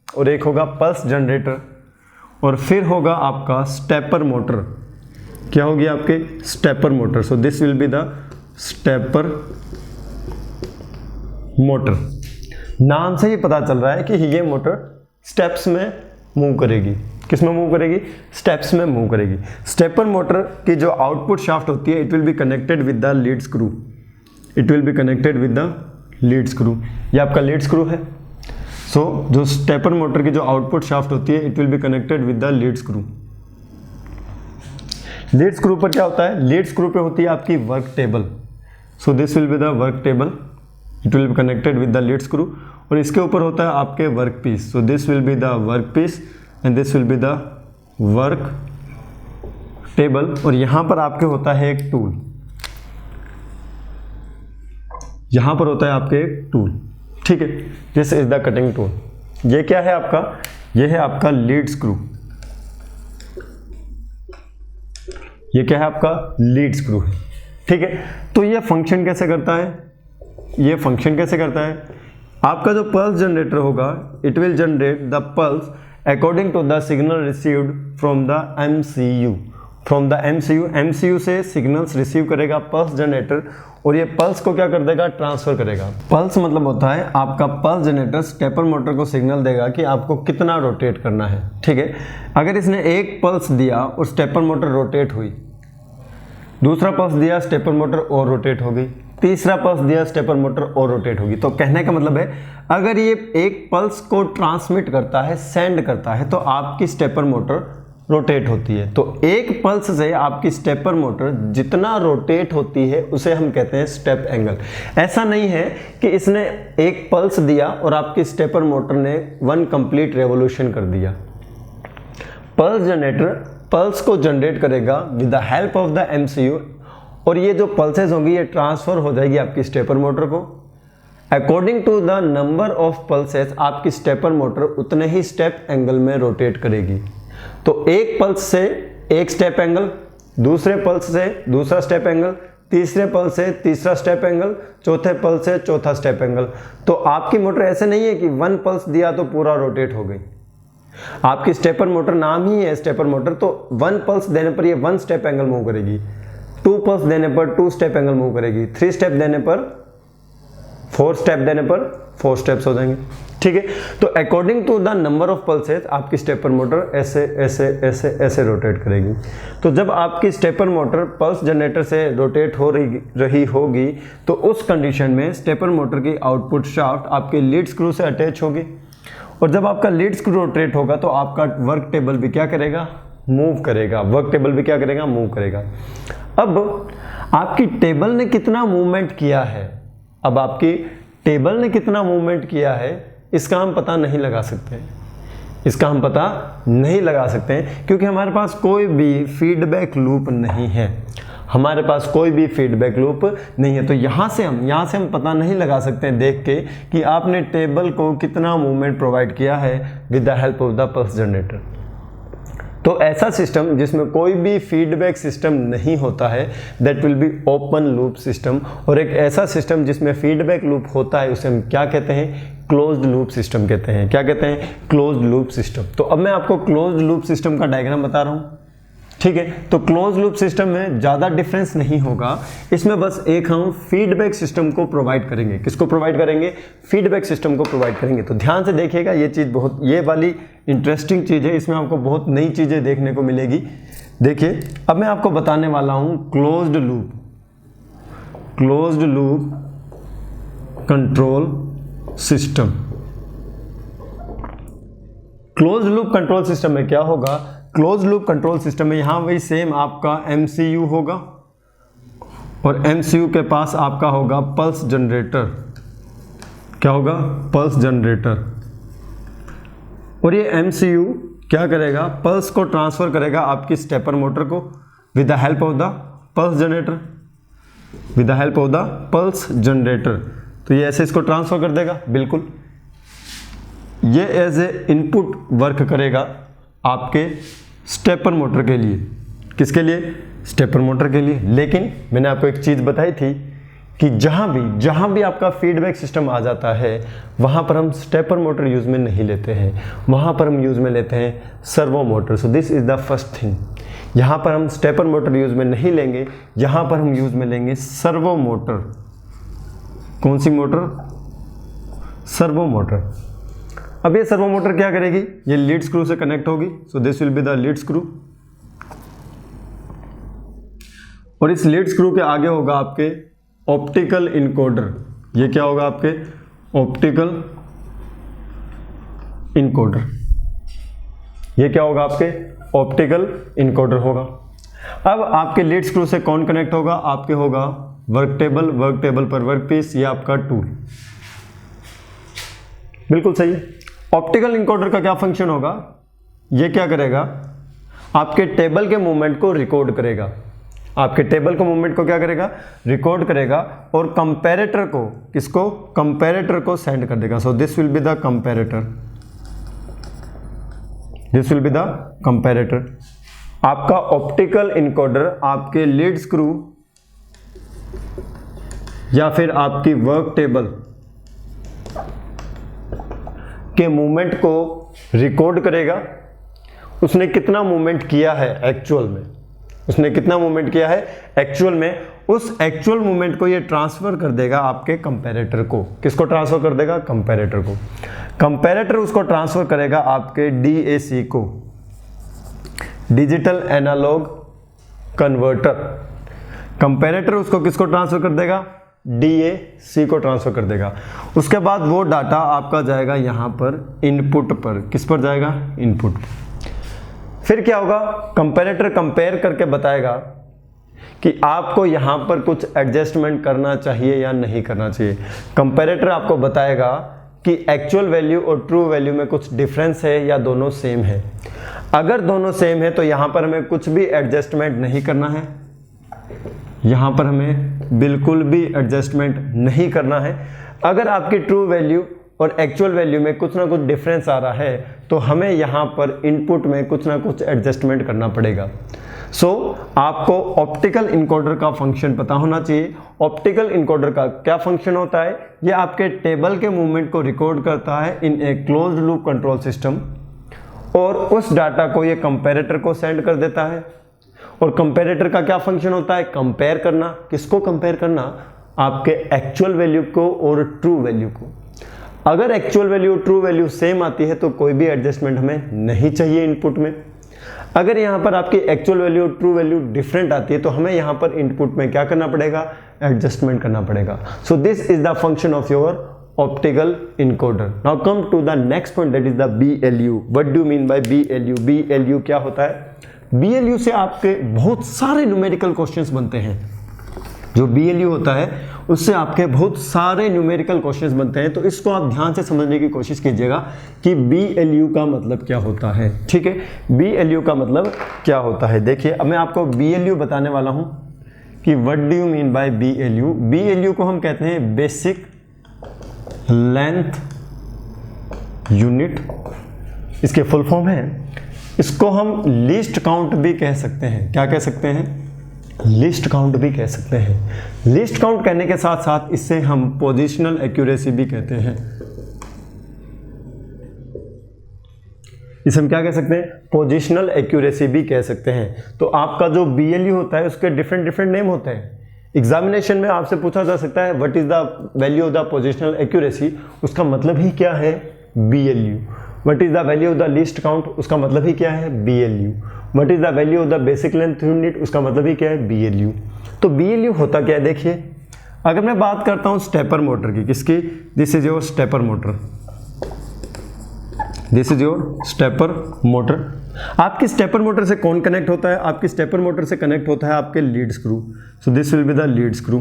और एक होगा पल्स जनरेटर, और फिर होगा आपका स्टेपर मोटर। क्या होगी आपके, stepper motor. So this will be the stepper motor. नाम से ही पता चल रहा है कि ये मोटर स्टेप्स में मूव करेगी। किस में मूव करेगी, स्टेप्स में मूव करेगी। स्टेपर मोटर की जो आउटपुट शाफ्ट होती है, it will be connected with the lead screw. It will be connected with the lead screw. ये आपका लीड स्क्रू है। सो जो स्टेपर मोटर की जो आउटपुट शाफ्ट होती है, it will be connected with the lead screw. Lead screw पर क्या होता है, लीड स्क्रू पे होती है आपकी work table. So this will be the work table, it will be connected with the lead screw, और इसके ऊपर होता है आपके work piece. So this will be the work piece and this will be the work table, और यहां पर आपके होता है एक टूल। यहां पर होता है आपके एक टूल, ठीक है, this is the cutting tool. ये क्या है आपका, ये है आपका लीड स्क्रू। ये क्या है आपका, लीड स्क्रू है, ठीक है। तो ये फंक्शन कैसे करता है, ये फंक्शन कैसे करता है, आपका जो पल्स जनरेटर होगा, it will generate the pulse according to the signal received from the MCU। From the MCU से सिग्नल्स रिसीव करेगा पल्स जनरेटर, और ये पल्स को क्या कर देगा, ट्रांसफर करेगा। पल्स मतलब होता है आपका पल्स जनरेटर स्टेपर मोटर को सिग्नल देगा कि आपको कितना रोटेट करना है, ठीक है। अगर इसने एक पल्स दिया और स्टेपर मोटर रोटेट हुई, दूसरा पल्स दिया स्टेपर मोटर और रोटेट हो गई, तीसरा पल्स दिया स्टेपर मोटर और रोटेट होगी। तो कहने का मतलब है अगर ये एक पल्स को ट्रांसमिट करता है, सेंड करता है, तो आपकी स्टेपर मोटर रोटेट होती है। तो एक पल्स से आपकी स्टेपर मोटर जितना रोटेट होती है उसे हम कहते हैं स्टेप एंगल। ऐसा नहीं है कि इसने एक पल्स दिया और आपकी स्टेपर मोटर ने 1 कंप्लीट रेवोल्यूशन कर दिया। पल्स जनरेटर पल्स को जनरेट करेगा with the help of the MCU, और ये जो पल्सेस होंगी ये ट्रांसफर हो जाएगी आपकी स्टेपर मोटर को। According to the number of pulses आपकी स्टेपर मोटर उतने ही स्टेप एंगल में रोटेट करेगी। तो एक पल्स से एक स्टेप एंगल, दूसरे पल्स से दूसरा स्टेप एंगल, तीसरे पल्स से तीसरा स्टेप एंगल, चौथे पल्स से चौथा स्टेप एंगल। तो आपकी मोटर ऐसे नहीं है कि 1 पल्स दिया तो पूरा रोटेट हो गई। आपकी स्टेपर मोटर नाम ही है स्टेपर मोटर, तो 1 पल्स देने पर ये 1 स्टेप एंगल मूव करेगी, 2 पल्स देने पर 2 स्टेप एंगल मूव करेगी, 3 स्टेप देने पर 4 स्टेप देने पर 4 स्टेप्स हो जाएंगे, ठीक है। तो according to the number of pulses आपकी स्टेपर मोटर ऐसे ऐसे ऐसे ऐसे रोटेट करेगी। तो जब आपकी स्टेपर मोटर पल्स जनरेटर से रोटेट हो रही होगी तो उस कंडीशन में स्टेपर मोटर की आउटपुट शाफ्ट आपके लीड स्क्रू से अटैच होगी, और जब आपका लीड स्क्रू रोटेट होगा तो आपका वर्क टेबल भी क्या करेगा, मूव करेगा, वर्क टेबल भी क्या करेगा, मूव करेगा। अब आपकी टेबल ने कितना मूवमेंट किया है, अब आपकी टेबल ने कितना मूवमेंट किया है इसका हम पता नहीं लगा सकते, इसका हम पता नहीं लगा सकते हैं क्योंकि हमारे पास कोई भी फीडबैक लूप नहीं है, हमारे पास कोई भी फीडबैक लूप नहीं है। तो यहाँ से हम पता नहीं लगा सकते हैं देख के कि आपने टेबल को कितना मूवमेंट प्रोवाइड किया है with the help of the pulse generator. तो ऐसा सिस्टम जिसमें कोई भी फीडबैक सिस्टम नहीं होता है that will be open loop system, और एक ऐसा सिस्टम जिसमें फीडबैक लूप होता है उसे हम क्या कहते हैं, क्लोज्ड लूप सिस्टम कहते हैं। क्या कहते हैं, क्लोज्ड लूप सिस्टम। तो अब मैं आपको क्लोज्ड लूप सिस्टम का डायग्राम बता रहा हूँ, ठीक है। तो क्लोज लूप सिस्टम में ज़्यादा डिफरेंस नहीं होगा, इसमें बस एक हम फीडबैक सिस्टम को प्रोवाइड करेंगे। किसको प्रोवाइड करेंगे, फीडबैक सिस्टम को प्रोवाइड करेंगे। तो ध्यान से देखिएगा, ये चीज़ बहुत, ये वाली इंटरेस्टिंग चीज़ है, इसमें आपको बहुत नई चीज़ें देखने को मिलेगी। देखिए अब मैं आपको बताने वाला हूँ closed loop control system. Closed loop control system में क्या होगा, क्लोज लूप कंट्रोल सिस्टम में यहाँ वही सेम आपका MCU होगा और MCU के पास आपका होगा पल्स जनरेटर। क्या होगा, पल्स जनरेटर। और ये MCU क्या करेगा, पल्स को ट्रांसफर करेगा आपकी स्टेपर मोटर को with the help of the pulse generator, with the help of the pulse generator. तो ये ऐसे इसको ट्रांसफर कर देगा, बिल्कुल ये एज ए इनपुट वर्क करेगा आपके स्टेपर मोटर के लिए। किसके लिए, स्टेपर मोटर के लिए। लेकिन मैंने आपको एक चीज़ बताई थी कि जहाँ भी आपका फीडबैक सिस्टम आ जाता है वहाँ पर हम स्टेपर मोटर यूज़ में नहीं लेते हैं, वहाँ पर हम यूज़ में लेते हैं servo motor. So this is the first thing, यहाँ पर हम स्टेपर मोटर यूज़ में नहीं लेंगे, यहाँ पर हम यूज़ में लेंगे सर्वो मोटर। कौन सी मोटर, सर्वो मोटर। अब ये सर्वो मोटर क्या करेगी, ये लीड स्क्रू से कनेक्ट होगी। सो this will be the lead screw, और इस लीड स्क्रू के आगे होगा आपके ऑप्टिकल इनकोडर। ये क्या होगा, आपके ऑप्टिकल इनकोडर। ये क्या होगा, आपके ऑप्टिकल इनकोडर होगा। अब आपके लीड स्क्रू से कौन कनेक्ट होगा, आपके होगा वर्क टेबल पर वर्क पीस, ये आपका टूल। बिल्कुल सही। ऑप्टिकल इनकोडर का क्या फंक्शन होगा, ये क्या करेगा, आपके टेबल के मूवमेंट को रिकॉर्ड करेगा, आपके टेबल के मूवमेंट को क्या करेगा, रिकॉर्ड करेगा, और कंपैरेटर को, किसको, कंपैरेटर को सेंड कर देगा। सो this will be the comparator, this will be the comparator. आपका ऑप्टिकल इनकोडर आपके लीड स्क्रू या फिर आपकी वर्क टेबल के मूवमेंट को रिकॉर्ड करेगा, उसने कितना मूवमेंट किया है एक्चुअल में, उसने कितना मूवमेंट किया है एक्चुअल में, उस एक्चुअल मूवमेंट को ये ट्रांसफर कर देगा आपके कंपैरेटर को। किसको ट्रांसफर कर देगा, कंपैरेटर को। कंपैरेटर उसको ट्रांसफर करेगा आपके DAC को, डिजिटल एनालॉग कन्वर्टर। कंपैरेटर उसको किसको ट्रांसफर कर देगा, DAC को ट्रांसफर कर देगा। उसके बाद वो डाटा आपका जाएगा यहाँ पर इनपुट पर। किस पर जाएगा, इनपुट। फिर क्या होगा, कंपैरेटर कंपेयर करके बताएगा कि आपको यहाँ पर कुछ एडजस्टमेंट करना चाहिए या नहीं करना चाहिए। कंपैरेटर आपको बताएगा कि एक्चुअल वैल्यू और ट्रू वैल्यू में कुछ डिफरेंस है या दोनों सेम है। अगर दोनों सेम है तो यहाँ पर हमें कुछ भी एडजस्टमेंट नहीं करना है, यहाँ पर हमें बिल्कुल भी एडजस्टमेंट नहीं करना है। अगर आपकी ट्रू वैल्यू और एक्चुअल वैल्यू में कुछ ना कुछ डिफरेंस आ रहा है तो हमें यहाँ पर इनपुट में कुछ ना कुछ एडजस्टमेंट करना पड़ेगा। सो आपको ऑप्टिकल इनकोडर का फंक्शन पता होना चाहिए। ऑप्टिकल इनकोडर का क्या फंक्शन होता है, ये आपके टेबल के मूवमेंट को रिकॉर्ड करता है in a closed loop control system, और उस डाटा को ये कंपैरेटर को सेंड कर देता है। और कंपैरेटर का क्या फंक्शन होता है, कंपेयर करना। किसको कंपेयर करना, आपके एक्चुअल वैल्यू को और ट्रू वैल्यू को। अगर एक्चुअल वैल्यू और ट्रू वैल्यू सेम आती है तो कोई भी एडजस्टमेंट हमें नहीं चाहिए इनपुट में। अगर यहाँ पर आपकी एक्चुअल वैल्यू और ट्रू वैल्यू डिफरेंट आती है तो हमें यहाँ पर इनपुट में क्या करना पड़ेगा, एडजस्टमेंट करना पड़ेगा। So this is the function of your optical encoder. Now come to the next point, that is the BLU। What do mean by BLU? BLU क्या होता है, BLU से आपके बहुत सारे न्यूमेरिकल क्वेश्चंस बनते हैं। जो BLU होता है उससे आपके बहुत सारे न्यूमेरिकल क्वेश्चंस बनते हैं। तो इसको आप ध्यान से समझने की कोशिश कीजिएगा कि BLU का मतलब क्या होता है। ठीक है, BLU का मतलब क्या होता है। देखिए अब मैं आपको BLU बताने वाला हूं कि what do you mean by BLU। BLU को हम कहते हैं बेसिक लेंथ यूनिट, इसके फुल फॉर्म है। इसको हम लीस्ट काउंट भी कह सकते हैं। क्या कह सकते हैं? लिस्ट काउंट भी कह सकते हैं। लिस्ट काउंट कहने के साथ साथ इससे हम पोजीशनल एक्यूरेसी भी कहते हैं। इसे हम क्या कह सकते हैं? पोजीशनल एक्यूरेसी भी कह सकते हैं। तो आपका जो BLU होता है उसके डिफरेंट डिफरेंट नेम होते हैं। एग्जामिनेशन में आपसे पूछा जा सकता है what is the value of the positional accuracy, उसका मतलब ही क्या है? BLU। What is the value of the least count, उसका मतलब ही क्या है? BLU। What is the value of the basic length unit, उसका मतलब ही क्या है? BLU। तो BLU होता क्या है? देखिए अगर मैं बात करता हूं स्टेपर मोटर की, किसकी? This is your stepper motor, this is your stepper motor. आपकी स्टेपर मोटर से कौन कनेक्ट होता है? आपकी स्टेपर मोटर से कनेक्ट होता है आपके lead screw. So this will be the lead screw.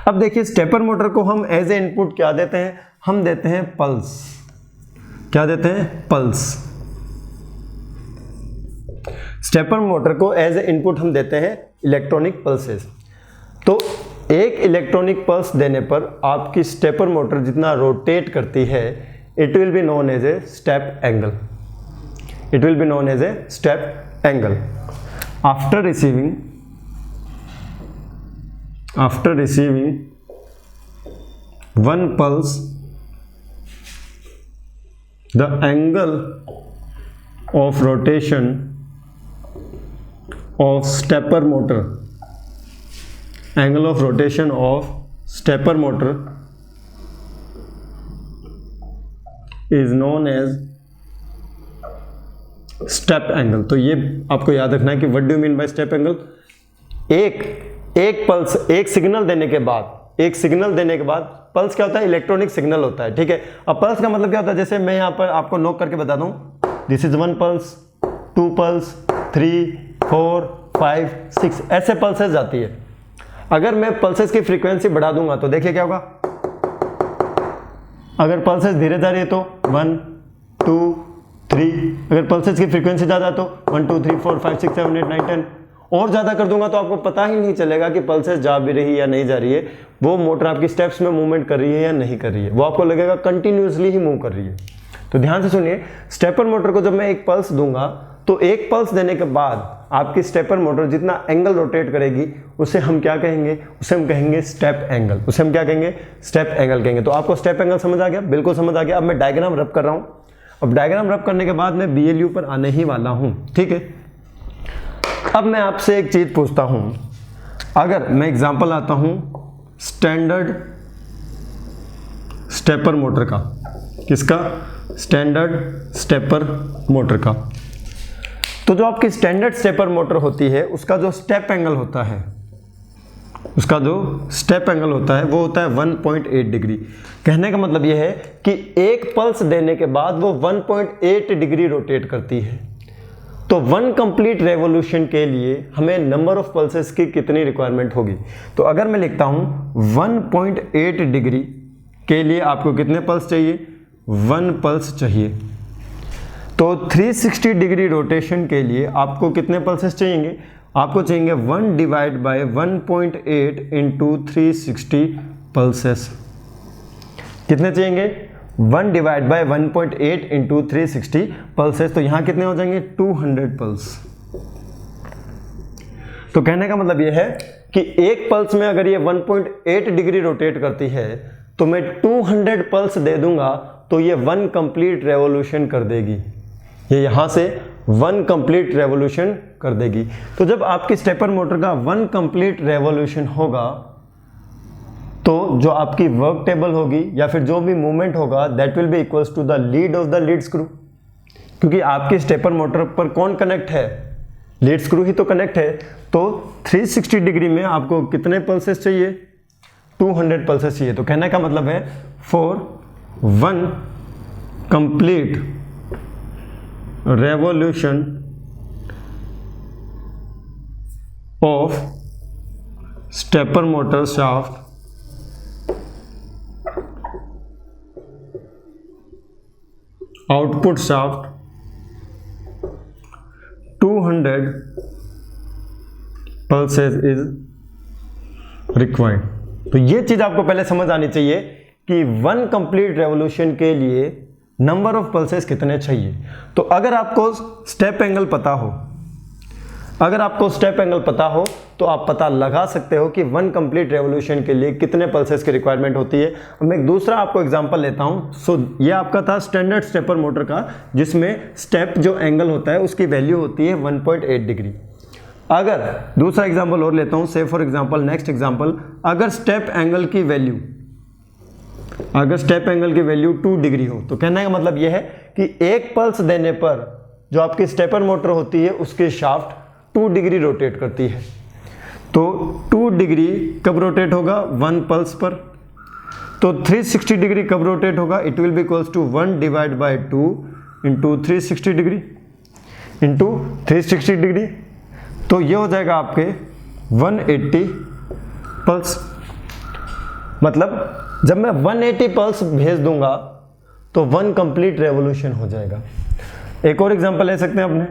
अब देखिए स्टेपर मोटर को हम एज ए इनपुट क्या देते हैं? हम देते हैं पल्स। क्या देते हैं? पल्स। स्टेपर मोटर को एज ए इनपुट हम देते हैं इलेक्ट्रॉनिक पल्सेस। तो एक इलेक्ट्रॉनिक पल्स देने पर आपकी स्टेपर मोटर जितना रोटेट करती है, it will be known as a step angle. It will be known as a step angle. After receiving one pulse, the angle of rotation of stepper motor, angle of rotation of stepper motor is known as step angle. तो ये आपको याद रखना है कि what do you mean by step angle. एक पल्स, एक सिग्नल देने के बाद पल्स क्या होता है? इलेक्ट्रॉनिक सिग्नल होता है। ठीक है, अब पल्स का मतलब क्या होता है? जैसे मैं यहां पर आपको नोट करके बता दूं, दिस इज 1 पल्स, 2 पल्स, 3, 4, 5, 6 ऐसे पल्सेस जाती है। अगर मैं पल्सेस की फ्रीक्वेंसी बढ़ा दूंगा तो देखिए क्या होगा। अगर पल्सेस धीरे जा रही है तो 1, 2, 3, अगर पल्सेस की फ्रीक्वेंसी ज़्यादा तो 1, 2, 3, 4, 5, 6, 7, 8, 9, 10 और ज़्यादा कर दूंगा तो आपको पता ही नहीं चलेगा कि पल्सेस जा भी रही है या नहीं जा रही है, वो मोटर आपकी स्टेप्स में मूवमेंट कर रही है या नहीं कर रही है। वो आपको लगेगा कंटिन्यूसली ही मूव कर रही है। तो ध्यान से सुनिए, स्टेपर मोटर को जब मैं एक पल्स दूंगा तो एक पल्स देने के बाद आपकी स्टेपर मोटर जितना एंगल रोटेट करेगी उसे हम क्या कहेंगे? उसे हम कहेंगे स्टेप एंगल। उसे हम क्या कहेंगे? स्टेप एंगल कहेंगे। तो आपको स्टेप एंगल समझ आ गया? बिल्कुल समझ आ गया। अब मैं डायग्राम रब कर रहा हूं। अब डायग्राम रब करने के बाद मैं BLU पर आने ही वाला हूं। ठीक है, अब मैं आपसे एक चीज पूछता हूं। अगर मैं एग्जांपल आता हूं स्टैंडर्ड स्टेपर मोटर का, किसका? स्टैंडर्ड स्टेपर मोटर का। तो जो आपकी स्टैंडर्ड स्टेपर मोटर होती है उसका जो स्टेप एंगल होता है, वो होता है 1.8 डिग्री। कहने का मतलब यह है कि एक पल्स देने के बाद वो 1.8 डिग्री रोटेट करती है। तो 1 कंप्लीट रेवोल्यूशन के लिए हमें नंबर ऑफ पल्सेस की कितनी रिक्वायरमेंट होगी? तो अगर मैं लिखता हूं 1.8 डिग्री के लिए आपको कितने पल्स चाहिए? 1 पल्स चाहिए। तो 360 डिग्री रोटेशन के लिए आपको कितने पल्सेस चाहिए? आपको चाहिए 1 डिवाइड बाय 1.8 इंटू 360 पल्सेस। कितने चाहिए? 1 डिवाइड बाय 1.8 इंटू 360 पल्सेस। तो यहां कितने हो जाएंगे? 200 पल्स। तो कहने का मतलब यह है कि एक पल्स में अगर ये 1.8 डिग्री रोटेट करती है तो मैं 200 पल्स दे दूंगा तो ये 1 कंप्लीट रेवोल्यूशन कर देगी। ये यहां से 1 कंप्लीट रेवोल्यूशन कर देगी। तो जब आपकी स्टेपर मोटर का 1 कंप्लीट रेवोल्यूशन होगा तो जो आपकी वर्क टेबल होगी या फिर जो भी मूवमेंट होगा that will be equals to the lead of the lead screw. क्योंकि आपकी स्टेपर मोटर पर कौन कनेक्ट है? लीड स्क्रू ही तो कनेक्ट है। तो 360 डिग्री में आपको कितने पल्सेस चाहिए? 200 पल्सेस चाहिए। तो कहने का मतलब है for 1 complete revolution of stepper motor shaft output shaft 200 pulses is required। तो ये चीज आपको पहले समझ आनी चाहिए कि वन कंप्लीट रेवोल्यूशन के लिए नंबर ऑफ पल्सेस कितने चाहिए। तो अगर आपको स्टेप एंगल पता हो तो आप पता लगा सकते हो कि वन कंप्लीट रेवोल्यूशन के लिए कितने पल्सेस की रिक्वायरमेंट होती है। अब मैं एक दूसरा आपको एग्जांपल लेता हूं। ये आपका था स्टैंडर्ड स्टेपर मोटर का, जिसमें स्टेप जो एंगल होता है उसकी वैल्यू होती है 1.8 डिग्री। अगर दूसरा एग्जांपल और लेता हूं, से फॉर एग्जांपल नेक्स्ट एग्जांपल, अगर स्टेप एंगल की वैल्यू 2 डिग्री हो, तो कहने का मतलब यह है कि एक पल्स देने पर जो आपकी स्टेपर मोटर होती है उसकी शाफ्ट 2 डिग्री रोटेट करती है। तो 2 डिग्री कब रोटेट होगा? 1 पल्स पर। तो 360 डिग्री कब रोटेट होगा? It will be equals to 1 divide by 2 इंटू 360 डिग्री। तो ये हो जाएगा आपके 180 पल्स। मतलब जब मैं 180 पल्स भेज दूंगा तो 1 कंप्लीट रेवोल्यूशन हो जाएगा। एक और एग्जांपल ले सकते हैं अपने।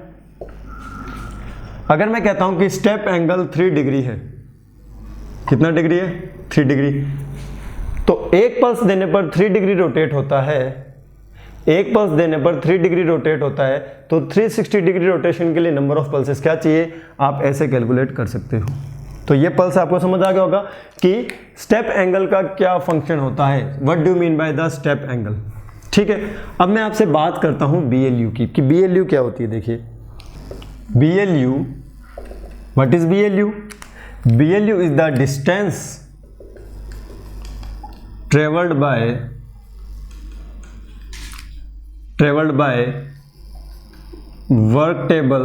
अगर मैं कहता हूं कि स्टेप एंगल 3 डिग्री है, कितना डिग्री है? 3 डिग्री। तो एक पल्स देने पर 3 डिग्री रोटेट होता है, तो 360 डिग्री रोटेशन के लिए नंबर ऑफ पल्सेस क्या चाहिए, आप ऐसे कैलकुलेट कर सकते हो। तो ये पल्स आपको समझ आ गया होगा कि स्टेप एंगल का क्या फंक्शन होता है। What do mean by the step angle. ठीक है, अब मैं आपसे बात करता हूं BLU की, कि BLU क्या होती है। देखिए BLU, what is BLU? BLU is the distance travelled by work table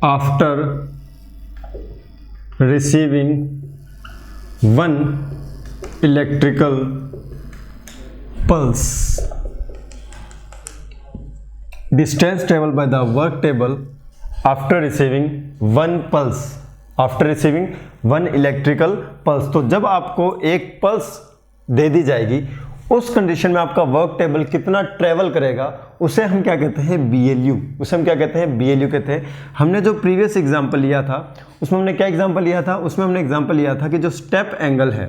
after receiving 1 electrical pulse। Distance traveled by the work table after receiving 1 pulse, electrical pulse। तो जब आपको एक पल्स दे दी जाएगी, उस कंडीशन में आपका वर्क टेबल कितना ट्रेवल करेगा, उसे हम क्या कहते हैं? BLU। BLU कहते हैं। हमने जो प्रीवियस एग्जांपल लिया था उसमें हमने क्या एग्जांपल लिया था? उसमें हमने एग्जांपल लिया था कि जो स्टेप एंगल है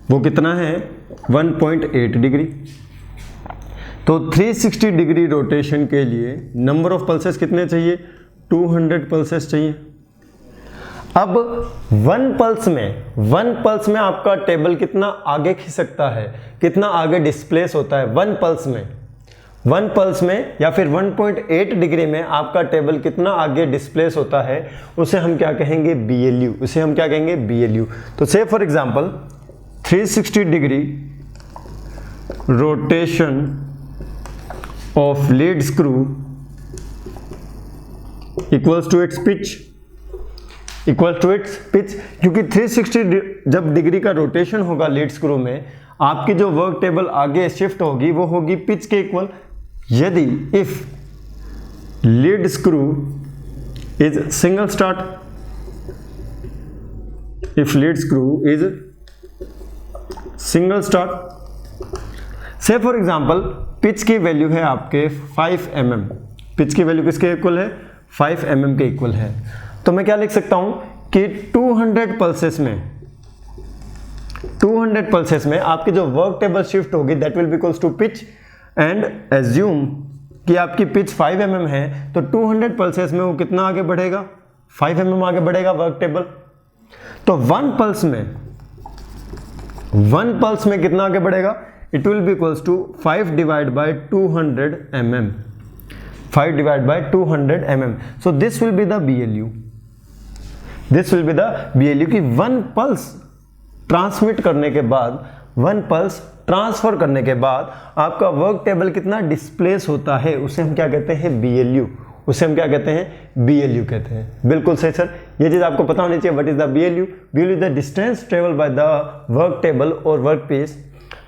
वो कितना है? 1.8 डिग्री। तो 360 डिग्री रोटेशन के लिए नंबर ऑफ पल्सेस कितने चाहिए? 200 पल्सेस चाहिए। अब 1 पल्स में आपका टेबल कितना आगे खिंच सकता है, कितना आगे डिस्प्लेस होता है 1 पल्स में या फिर 1.8 डिग्री में आपका टेबल कितना आगे डिस्प्लेस होता है, उसे हम क्या कहेंगे? BLU। तो say for example 360 degree rotation of lead screw equals to its pitch. क्योंकि 360 जब डिग्री का रोटेशन होगा लीड स्क्रू में, आपकी जो वर्क टेबल आगे शिफ्ट होगी वो होगी पिच के इक्वल। यदि if lead screw is single start, से फॉर एग्जांपल पिच की वैल्यू है आपके 5 mm। पिच की वैल्यू किसके इक्वल है? 5 mm के इक्वल है। तो मैं क्या लिख सकता हूं कि 200 पल्सेस में आपकी जो वर्क टेबल शिफ्ट होगी that will be equals to pitch, and assume कि आपकी पिच 5 mm है, तो 200 पल्सेस में वो कितना आगे बढ़ेगा? 5 mm आगे बढ़ेगा वर्क टेबल। तो 1 पल्स में कितना आगे बढ़ेगा? It will be equals to 5 divide by 200 mm। So this will be the BLU की 1 पल्स ट्रांसफर करने के बाद आपका वर्क टेबल कितना डिस्प्लेस होता है, उसे हम क्या कहते हैं? BLU। कहते हैं। बिल्कुल सही सर, ये चीज आपको पता होनी चाहिए। What is the BLU? BLU is the distance travel by the work table और work piece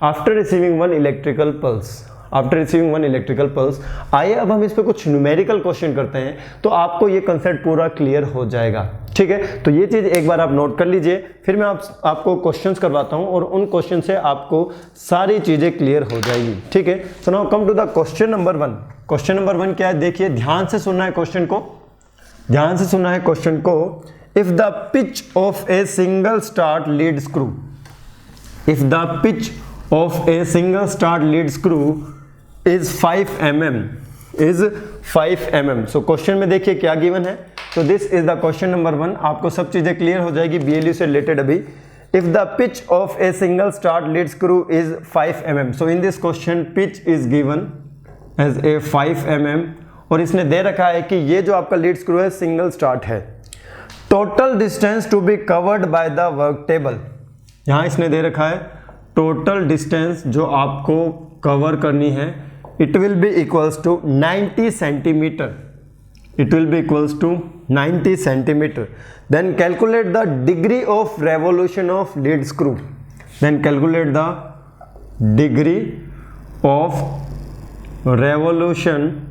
after receiving 1 electrical pulse. After receiving one electrical pulse. आइए अब हम इस पे कुछ न्यूमेरिकल क्वेश्चन करते हैं तो आपको ये कंसेप्ट पूरा क्लियर हो जाएगा। ठीक है, तो ये चीज़ एक बार आप नोट कर लीजिए, फिर मैं आपको क्वेश्चंस करवाता हूँ और उन क्वेश्चन से आपको सारी चीज़ें क्लियर हो जाएगी। ठीक है, so now come to the question number 1। Question number 1 क्या है, देखिए ध्यान से सुनना है क्वेश्चन को, ध्यान से सुनना है क्वेश्चन को। If the pitch of a single start lead screw, if the pitch of a single start lead screw is 5 mm, is 5 mm। So question में देखिए क्या गिवन है, तो this is the question number 1। आपको सब चीजें क्लियर हो जाएगी BLE से रिलेटेड अभी। If the pitch of a single start lead screw is 5 mm, so in this question pitch is given as a 5 mm और इसने दे रखा है कि ये जो आपका लीड स्क्रू है सिंगल स्टार्ट है। Total distance to be covered by the work table, यहां इसने दे रखा है टोटल डिस्टेंस जो आपको कवर करनी है, it will be equals to 90 centimetre, it will be equals to 90 centimeter। then calculate the degree of revolution of lead screw, then calculate the degree of revolution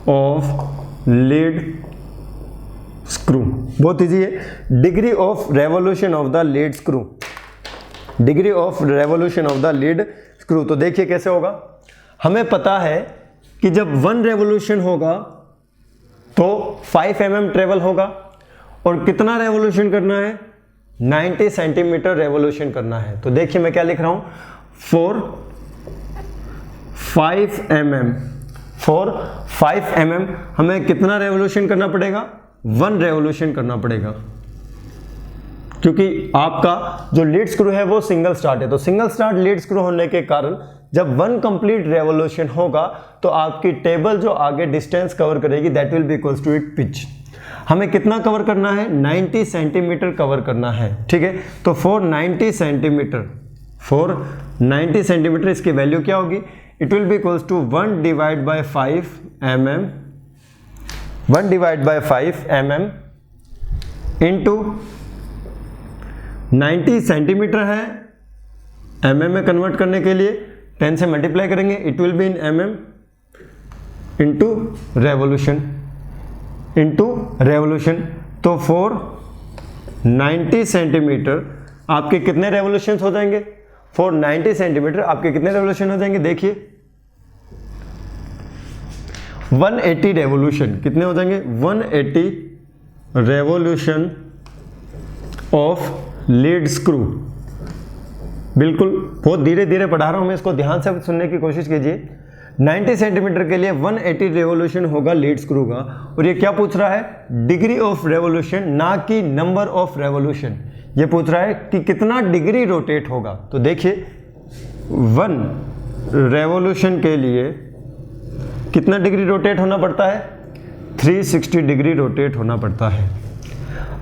of lead screw। बहुत इजी है, degree of revolution of the lead screw, degree of revolution of the lead screw। तो देखिए कैसे होगा, हमें पता है कि जब 1 रेवोल्यूशन होगा तो 5 mm ट्रेवल होगा और कितना रेवोल्यूशन करना है, 90 सेंटीमीटर रेवोल्यूशन करना है। तो देखिए मैं क्या लिख रहा हूं, 5 mm, 5 mm हमें कितना रेवोल्यूशन करना पड़ेगा, 1 रेवोल्यूशन करना पड़ेगा, क्योंकि आपका जो लीड स्क्रू है वो सिंगल स्टार्ट है। तो सिंगल स्टार्ट लीड स्क्रू होने के कारण जब 1 कंप्लीट रेवोल्यूशन होगा तो आपकी टेबल जो आगे डिस्टेंस कवर करेगी that will be equals to it pitch. हमें कितना कवर करना है, 90 सेंटीमीटर कवर करना है। ठीक है, तो 490 सेंटीमीटर इसकी वैल्यू क्या होगी, it will be equals to 1 divide by 5 mm, 1 divide by 5 mm into 90 centimetre है, mm में कन्वर्ट करने के लिए 10 से मल्टीप्लाई करेंगे, it will be in mm into revolution, तो 490 सेंटीमीटर आपके कितने रेवोल्यूशन हो जाएंगे, 490 सेंटीमीटर आपके कितने रेवोल्यूशन हो जाएंगे, देखिए 180 रेवोल्यूशन, कितने हो जाएंगे, 180 रेवोल्यूशन ऑफ लीड स्क्रू। बिल्कुल बहुत धीरे धीरे पढ़ा रहा हूं मैं, इसको ध्यान से सुनने की कोशिश कीजिए। 90 सेंटीमीटर के लिए 180 रेवोल्यूशन होगा लीड स्क्रू का, और ये क्या पूछ रहा है, डिग्री ऑफ रेवोल्यूशन, ना कि नंबर ऑफ रेवोल्यूशन। ये पूछ रहा है कि कितना डिग्री रोटेट होगा। तो देखिए 1 रेवोल्यूशन के लिए कितना डिग्री रोटेट होना पड़ता है, 360 डिग्री रोटेट होना पड़ता है।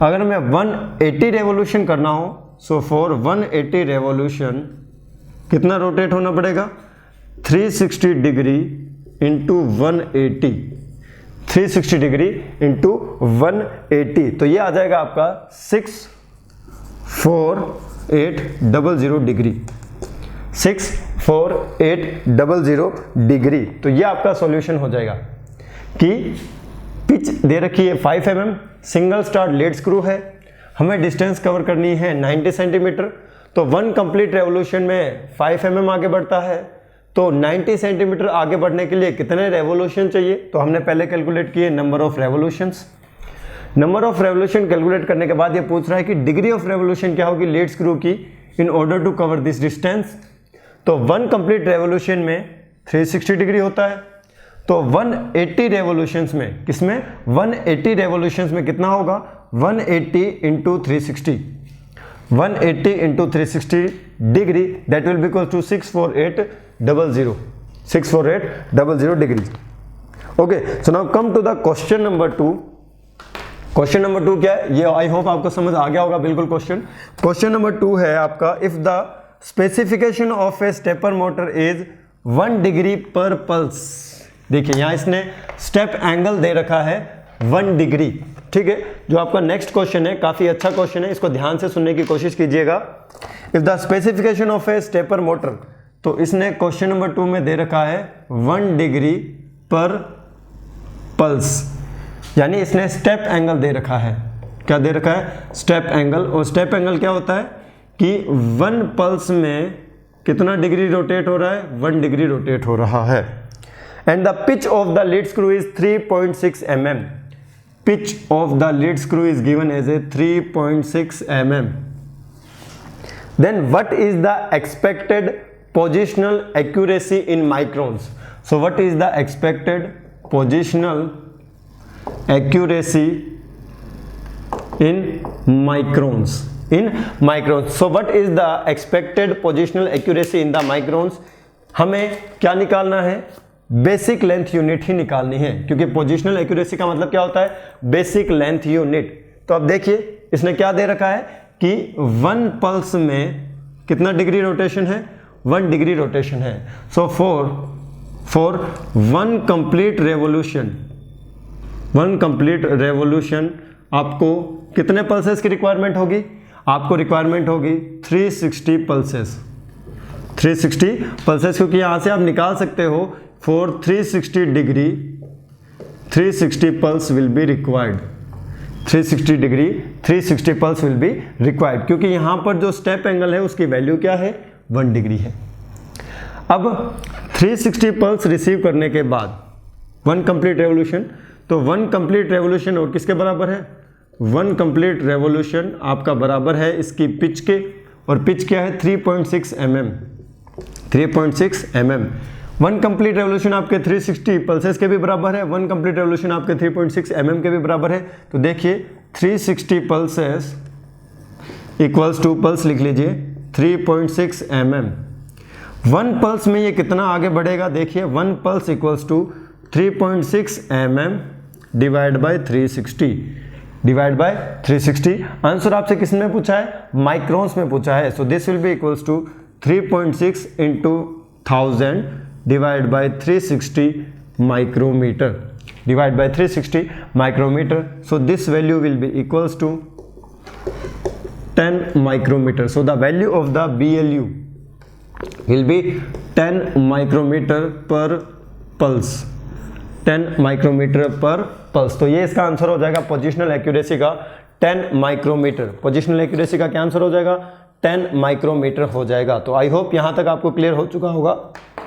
अगर मैं 180 रेवोल्यूशन करना हो, सो फॉर 180 रेवोल्यूशन कितना रोटेट होना पड़ेगा, 360 डिग्री इंटू 180, 360 डिग्री इंटू 180, तो ये आ जाएगा आपका 64800 डिग्री, 64800 डिग्री। तो ये आपका सॉल्यूशन हो जाएगा कि पिच दे रखी है 5 mm, single start lead screw है, हमें डिस्टेंस कवर करनी है 90 सेंटीमीटर, तो 1 कंप्लीट रेवोल्यूशन में 5 mm आगे बढ़ता है, तो 90 सेंटीमीटर आगे बढ़ने के लिए कितने रेवोल्यूशन चाहिए, तो हमने पहले कैलकुलेट किए number of revolutions. Number of revolution calculate करने के बाद ये पूछ रहा है कि डिग्री ऑफ रेवोल्यूशन क्या होगी लीड स्क्रू की in order to cover this distance. तो 1 कंप्लीट रेवोल्यूशन में 360 डिग्री होता है, तो 180 रेवोल्यूशंस में, किसमें, 180 रेवोल्यूशंस में कितना होगा, 180 into 360, 180 into 360 degree, that will be equal to 64800 degree. Okay, so now come to the question number 2। Question number 2 क्या है, ये आई होप आपको समझ आ गया होगा बिल्कुल। क्वेश्चन नंबर 2 है आपका, if the specification of A stepper motor is 1 degree पर पल्स। देखिए यहां इसने स्टेप एंगल दे रखा है 1 डिग्री। ठीक है, जो आपका नेक्स्ट क्वेश्चन है काफी अच्छा क्वेश्चन है, इसको ध्यान से सुनने की कोशिश कीजिएगा। If the specification of A stepper motor, तो इसने क्वेश्चन नंबर 2 में दे रखा है 1 डिग्री पर पल्स, यानी इसने स्टेप एंगल दे रखा है। क्या दे रखा है? Step angle. और स्टेप एंगल क्या होता है कि 1 पल्स में कितना डिग्री रोटेट हो रहा है? 1 डिग्री रोटेट हो रहा है। And the pitch of the lead screw is 3.6 mm। Pitch of the lead screw is given as a 3.6 mm। Then what is the expected positional accuracy in microns? So what is the expected positional accuracy in microns? So what is the expected positional accuracy in the microns? हमें क्या निकालना है? बेसिक लेंथ यूनिट ही निकालनी है, क्योंकि पोजिशनल एक्यूरेसी का मतलब क्या होता है? Basic length unit. तो अब देखिए इसने क्या दे रखा है कि 1 पल्स में कितना डिग्री रोटेशन है? 1 डिग्री रोटेशन है। सो फॉर 1 कंप्लीट रेवोल्यूशन आपको कितने पल्सेस की रिक्वायरमेंट होगी? आपको रिक्वायरमेंट होगी 360 पल्सेस। 360 पल्सेस, क्योंकि यहां से आप निकाल सकते हो for 360 degree 360 pulse will be required. 360 degree 360 pulse will be required, क्योंकि यहां पर जो स्टेप एंगल है उसकी वैल्यू क्या है? 1 डिग्री है। अब 360 पल्स रिसीव करने के बाद 1 कंप्लीट रेवोल्यूशन, तो 1 कंप्लीट रेवोल्यूशन और किसके बराबर है? 1 कंप्लीट रेवोल्यूशन आपका बराबर है इसकी पिच के, और पिच क्या है? 3.6 mm। 3.6 mm। 1 कंप्लीट रेवोल्यूशन आपके 360 पल्सेस के भी बराबर है, 1 कंप्लीट रेवोल्यूशन आपके 3.6 mm के भी बराबर है। तो देखिए 360 पल्सेस इक्वल्स टू, पल्स लिख लीजिए 3.6 mm। 1 पल्स में ये कितना आगे बढ़ेगा? देखिए 1 pulse equals to 3.6 mm divide by 360। Answer आपसे किस में पूछा है? माइक्रोन्स में पूछा है। So this will be equals to 3.6 into 1000 divide by 360 micrometre, divide by 360 micrometre. So this value will be equals to 10 micrometre. So the value of the BLU will be 10 micrometer per pulse, 10 micrometer per pulse। तो ये इसका आंसर हो जाएगा पोजिशनल एक्यूरेसी का 10 माइक्रोमीटर। पोजिशनल एक्यूरेसी का क्या आंसर हो जाएगा? 10 माइक्रोमीटर हो जाएगा। तो आई होप यहां तक आपको क्लियर हो चुका होगा।